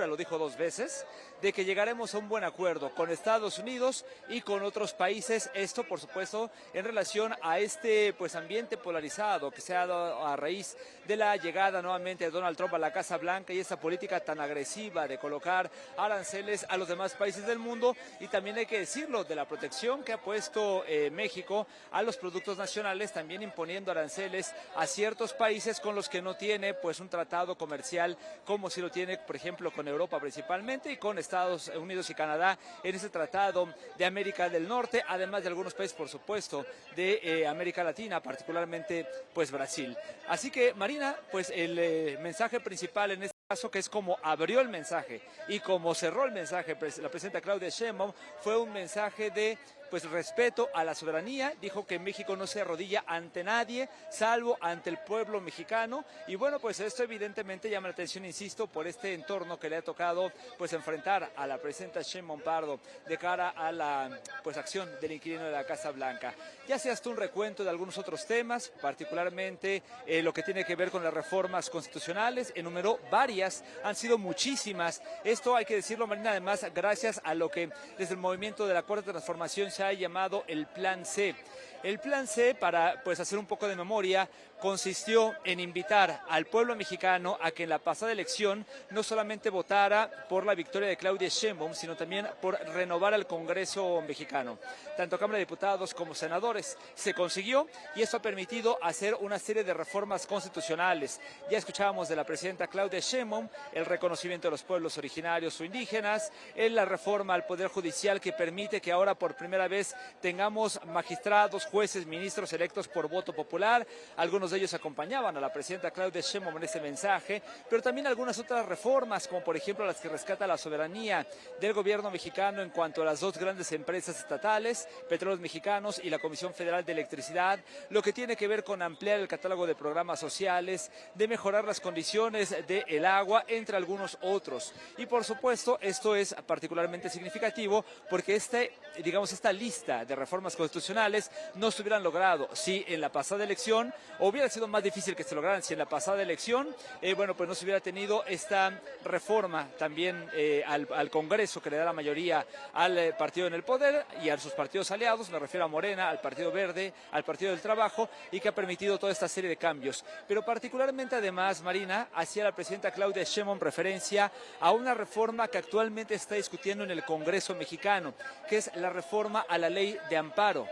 lo dijo 2 veces, de que llegaremos a un buen acuerdo con Estados Unidos y con otros países. Esto, por supuesto, en relación a este pues ambiente polarizado que se ha dado a raíz de la llegada nuevamente de Donald Trump a la Casa Blanca y esta política tan agresiva de colocar aranceles a los demás países del mundo, y también hay que decirlo, de la protección que ha puesto México a los productos nacionales, también imponiendo aranceles a ciertos países con los que no tiene pues un tratado comercial como si lo tiene, por ejemplo, con Europa principalmente, y con Estados Unidos y Canadá en ese tratado de América del Norte, además de algunos países, por supuesto, de América Latina, particularmente pues Brasil. Así que, Marina, pues el mensaje principal en este caso, que es como abrió el mensaje y como cerró el mensaje la presidenta Claudia Sheinbaum, fue un mensaje de pues respeto a la soberanía. Dijo que México no se arrodilla ante nadie, salvo ante el pueblo mexicano, y bueno, pues esto evidentemente llama la atención, insisto, por este entorno que le ha tocado pues enfrentar a la presidenta Sheinbaum Pardo de cara a la pues acción del inquilino de la Casa Blanca. Ya se hasta un recuento de algunos otros temas, particularmente lo que tiene que ver con las reformas constitucionales. Enumeró varias, han sido muchísimas. Esto hay que decirlo, Marina, además gracias a lo que desde el movimiento de la Cuarta Transformación se ha llamado el Plan C. El Plan C, para pues hacer un poco de memoria, consistió en invitar al pueblo mexicano a que en la pasada elección no solamente votara por la victoria de Claudia Sheinbaum, sino también por renovar al Congreso mexicano, tanto Cámara de Diputados como senadores. Se consiguió, y esto ha permitido hacer una serie de reformas constitucionales. Ya escuchábamos de la presidenta Claudia Sheinbaum el reconocimiento de los pueblos originarios o indígenas, la reforma al Poder Judicial que permite que ahora por primera vez tengamos magistrados, jueces, ministros electos por voto popular. Algunos de ellos acompañaban a la presidenta Claudia Sheinbaum en ese mensaje, pero también algunas otras reformas, como por ejemplo las que rescata la soberanía del gobierno mexicano en cuanto a las 2 grandes empresas estatales, Petróleos Mexicanos y la Comisión Federal de Electricidad, lo que tiene que ver con ampliar el catálogo de programas sociales, de mejorar las condiciones del agua, entre algunos otros. Y por supuesto, esto es particularmente significativo porque esta lista de reformas constitucionales no se hubieran logrado si en la pasada elección, o hubiera sido más difícil que se lograran si en la pasada elección, pues no se hubiera tenido esta reforma también al Congreso que le da la mayoría al partido en el poder y a sus partidos aliados, me refiero a Morena, al Partido Verde, al Partido del Trabajo, y que ha permitido toda esta serie de cambios. Pero particularmente además, Marina, hacía la presidenta Claudia Sheinbaum referencia a una reforma que actualmente está discutiendo en el Congreso mexicano, que es la reforma a la ley de amparo.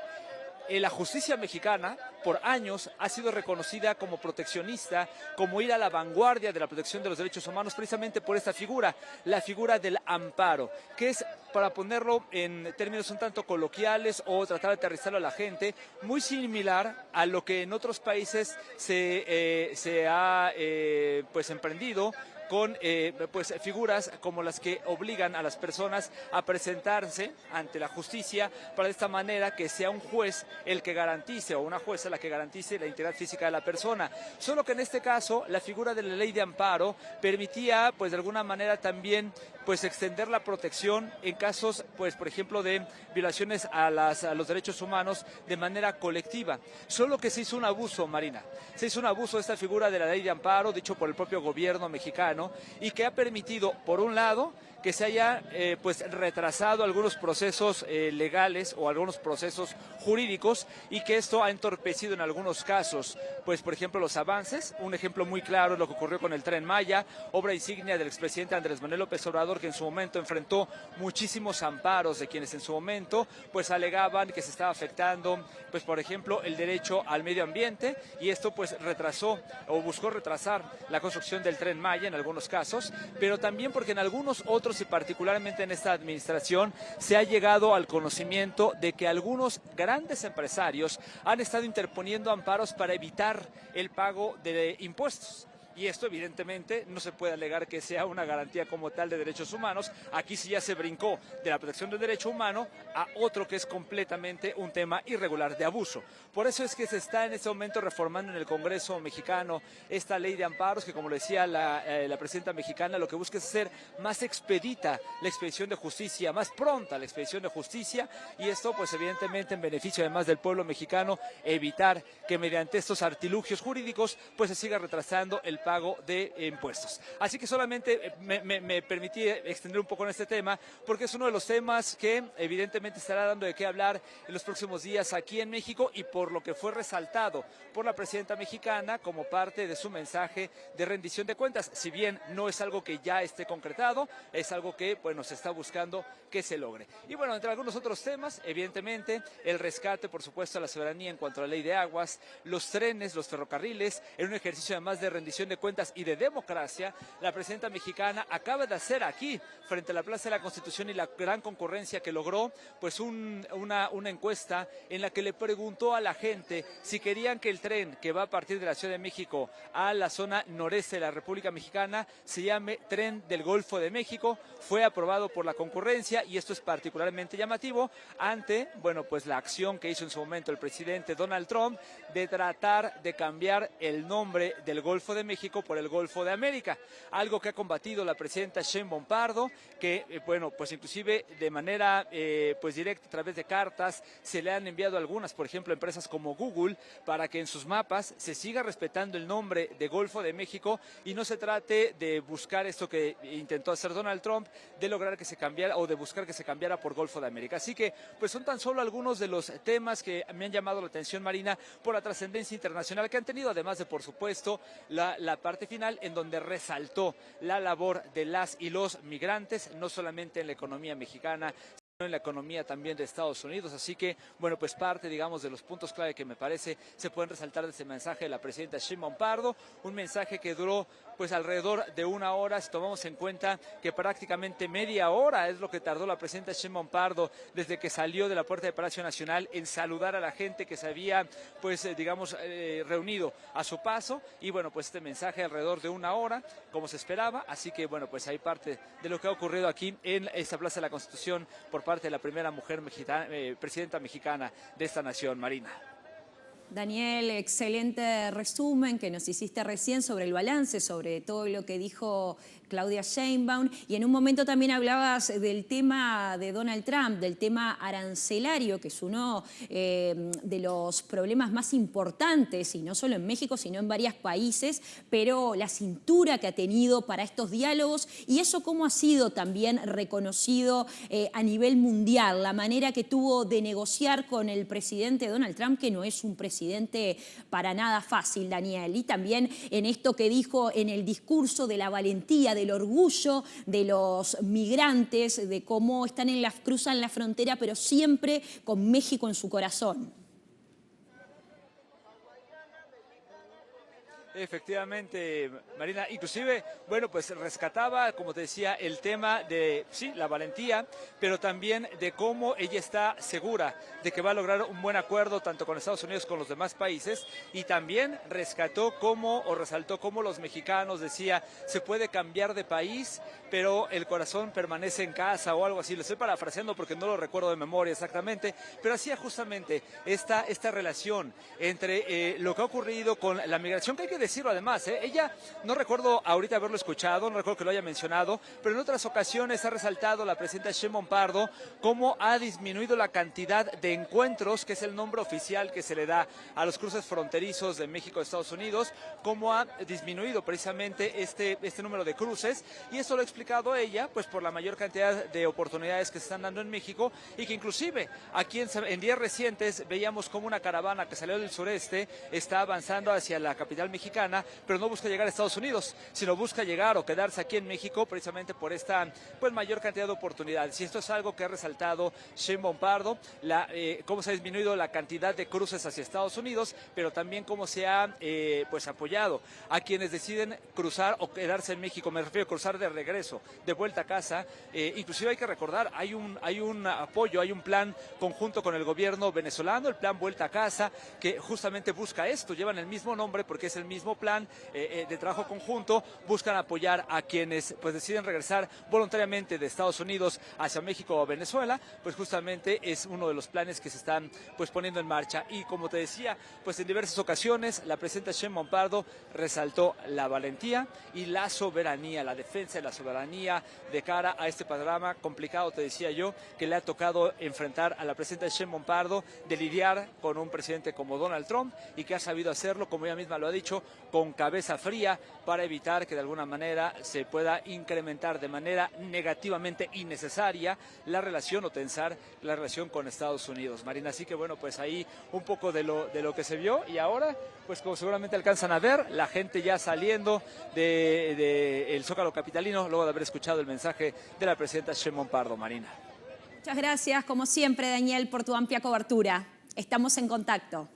La justicia mexicana por años ha sido reconocida como proteccionista, como ir a la vanguardia de la protección de los derechos humanos, precisamente por esta figura, la figura del amparo, que es, para ponerlo en términos un tanto coloquiales o tratar de aterrizarlo a la gente, muy similar a lo que en otros países se ha pues emprendido con pues figuras como las que obligan a las personas a presentarse ante la justicia para de esta manera que sea un juez el que garantice, o una jueza la que garantice la integridad física de la persona. Solo que en este caso la figura de la ley de amparo permitía pues de alguna manera también pues extender la protección en casos pues por ejemplo de violaciones a los derechos humanos de manera colectiva. Solo que se hizo un abuso, Marina, se hizo un abuso de esta figura de la ley de amparo, dicho por el propio gobierno mexicano, mexicano y que ha permitido, por un lado, que se haya pues retrasado algunos procesos legales o algunos procesos jurídicos y que esto ha entorpecido en algunos casos, pues por ejemplo los avances. Un ejemplo muy claro es lo que ocurrió con el Tren Maya, obra insignia del expresidente Andrés Manuel López Obrador, que en su momento enfrentó muchísimos amparos de quienes en su momento pues alegaban que se estaba afectando, pues por ejemplo el derecho al medio ambiente, y esto pues retrasó o buscó retrasar la construcción del Tren Maya en algunos casos, pero también porque en algunos otros y particularmente en esta administración se ha llegado al conocimiento de que algunos grandes empresarios han estado interponiendo amparos para evitar el pago de impuestos. Y esto evidentemente no se puede alegar que sea una garantía como tal de derechos humanos. Aquí sí ya se brincó de la protección del derecho humano a otro que es completamente un tema irregular de abuso. Por eso es que se está en este momento reformando en el Congreso mexicano esta ley de amparos que, como lo decía la presidenta mexicana, lo que busca es hacer más expedita la expedición de justicia, más pronta la expedición de justicia, y esto pues evidentemente en beneficio además del pueblo mexicano, evitar que mediante estos artilugios jurídicos pues se siga retrasando el pago de impuestos. Así que solamente me permití extender un poco en este tema porque es uno de los temas que evidentemente estará dando de qué hablar en los próximos días aquí en México, y por lo que fue resaltado por la presidenta mexicana como parte de su mensaje de rendición de cuentas. Si bien no es algo que ya esté concretado, es algo que bueno, se está buscando que se logre. Y bueno, entre algunos otros temas, evidentemente el rescate, por supuesto, a la soberanía en cuanto a la ley de aguas, los trenes, los ferrocarriles, en un ejercicio además de rendición de cuentas y de democracia. La presidenta mexicana acaba de hacer aquí, frente a la Plaza de la Constitución, y la gran concurrencia que logró, pues una encuesta en la que le preguntó a la gente si querían que el tren que va a partir de la Ciudad de México a la zona noreste de la República Mexicana se llame Tren del Golfo de México. Fue aprobado por la concurrencia, y esto es particularmente llamativo ante, bueno, pues la acción que hizo en su momento el presidente Donald Trump de tratar de cambiar el nombre del Golfo de México por el Golfo de América, algo que ha combatido la presidenta Sheinbaum Pardo, que bueno, pues inclusive de manera pues directa a través de cartas se le han enviado algunas, por ejemplo, empresas como Google, para que en sus mapas se siga respetando el nombre de Golfo de México y no se trate de buscar esto que intentó hacer Donald Trump, de lograr que se cambiara o de buscar que se cambiara por Golfo de América. Así que pues son tan solo algunos de los temas que me han llamado la atención, Marina, por la trascendencia internacional que han tenido, además de, por supuesto, la parte final en donde resaltó la labor de las y los migrantes, no solamente en la economía mexicana, en la economía también de Estados Unidos. Así que, bueno, pues parte, digamos, de los puntos clave que me parece se pueden resaltar de este mensaje de la presidenta Sheinbaum Pardo, un mensaje que duró pues alrededor de una hora, si tomamos en cuenta que prácticamente media hora es lo que tardó la presidenta Sheinbaum Pardo desde que salió de la puerta de Palacio Nacional en saludar a la gente que se había, pues, digamos, reunido a su paso, y bueno, pues este mensaje alrededor de una hora, como se esperaba. Así que, bueno, pues hay parte de lo que ha ocurrido aquí en esta Plaza de la Constitución por parte de la primera mujer presidenta mexicana de esta nación, Marina. Daniel, excelente resumen que nos hiciste recién sobre el balance, sobre todo lo que dijo Claudia Sheinbaum, y en un momento también hablabas del tema de Donald Trump, del tema arancelario, que es uno de los problemas más importantes, y no solo en México, sino en varios países, pero la cintura que ha tenido para estos diálogos, y eso cómo ha sido también reconocido a nivel mundial, la manera que tuvo de negociar con el presidente Donald Trump, que no es un presidente para nada fácil, Daniel, y también en esto que dijo en el discurso de la valentía, del orgullo de los migrantes, de cómo cruzan la frontera, pero siempre con México en su corazón. Efectivamente, Marina, inclusive, bueno, pues rescataba, como te decía, el tema de, sí, la valentía, pero también de cómo ella está segura de que va a lograr un buen acuerdo tanto con Estados Unidos como con los demás países, y también resaltó cómo los mexicanos, decía, se puede cambiar de país, pero el corazón permanece en casa o algo así. Lo estoy parafraseando porque no lo recuerdo de memoria exactamente, pero hacía justamente esta relación entre lo que ha ocurrido con la migración, que hay que decirlo además, ella, no recuerdo ahorita haberlo escuchado, no recuerdo que lo haya mencionado, pero en otras ocasiones ha resaltado la presidenta Sheinbaum Pardo cómo ha disminuido la cantidad de encuentros, que es el nombre oficial que se le da a los cruces fronterizos de México a Estados Unidos, cómo ha disminuido precisamente este número de cruces, y eso lo ha explicado ella, pues por la mayor cantidad de oportunidades que se están dando en México, y que inclusive aquí en días recientes veíamos como una caravana que salió del sureste está avanzando hacia la capital mexicana, pero no busca llegar a Estados Unidos, sino busca llegar o quedarse aquí en México precisamente por esta pues mayor cantidad de oportunidades. Y esto es algo que ha resaltado Sheinbaum Pardo, cómo se ha disminuido la cantidad de cruces hacia Estados Unidos, pero también cómo se ha pues apoyado a quienes deciden cruzar o quedarse en México. Me refiero a cruzar de regreso, de vuelta a casa. Inclusive hay que recordar, hay un apoyo, hay un plan conjunto con el gobierno venezolano, el plan Vuelta a Casa, que justamente busca esto, llevan el mismo nombre porque es el mismo plan de trabajo conjunto, buscan apoyar a quienes pues deciden regresar voluntariamente de Estados Unidos hacia México o Venezuela, pues justamente es uno de los planes que se están pues poniendo en marcha. Y como te decía, pues en diversas ocasiones la presidenta Sheinbaum Pardo resaltó la valentía y la soberanía, la defensa de la soberanía de cara a este panorama complicado, te decía yo, que le ha tocado enfrentar a la presidenta Sheinbaum Pardo, de lidiar con un presidente como Donald Trump, y que ha sabido hacerlo, como ella misma lo ha dicho, con cabeza fría, para evitar que de alguna manera se pueda incrementar de manera negativamente innecesaria la relación o tensar la relación con Estados Unidos, Marina. Así que bueno, pues ahí un poco de lo que se vio, y ahora, pues como seguramente alcanzan a ver, la gente ya saliendo del Zócalo capitalino, luego de haber escuchado el mensaje de la presidenta Sheinbaum Pardo, Marina. Muchas gracias, como siempre, Daniel, por tu amplia cobertura. Estamos en contacto.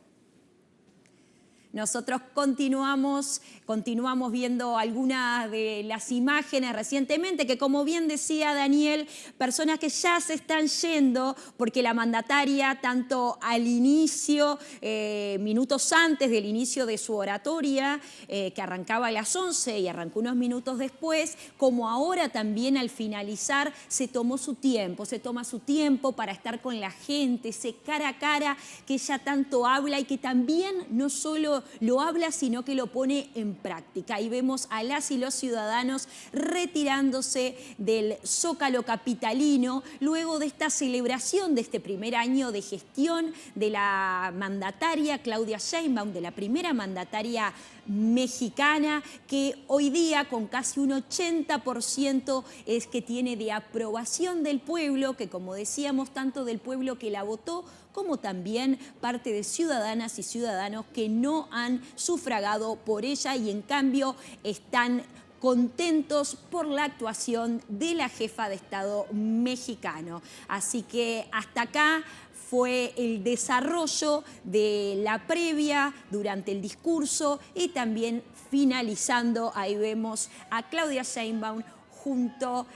Nosotros continuamos viendo algunas de las imágenes recientemente, que como bien decía Daniel, personas que ya se están yendo, porque la mandataria, tanto al inicio, minutos antes del inicio de su oratoria, que arrancaba a las 11 y arrancó unos minutos después, como ahora también al finalizar, se toma su tiempo para estar con la gente, ese cara a cara que ella tanto habla y que también no solo lo habla, sino que lo pone en práctica. Y vemos a las y los ciudadanos retirándose del Zócalo capitalino luego de esta celebración de este primer año de gestión de la mandataria Claudia Sheinbaum, de la primera mandataria mexicana, que hoy día con casi un 80% es que tiene de aprobación del pueblo, que como decíamos, tanto del pueblo que la votó como también parte de ciudadanas y ciudadanos que no han sufragado por ella y en cambio están contentos por la actuación de la jefa de Estado mexicano. Así que hasta acá fue el desarrollo de la previa durante el discurso y también finalizando, ahí vemos a Claudia Sheinbaum junto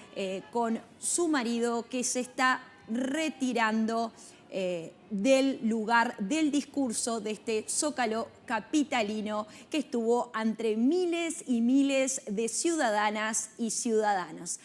con su marido que se está retirando del lugar del discurso de este Zócalo capitalino que estuvo entre miles y miles de ciudadanas y ciudadanos.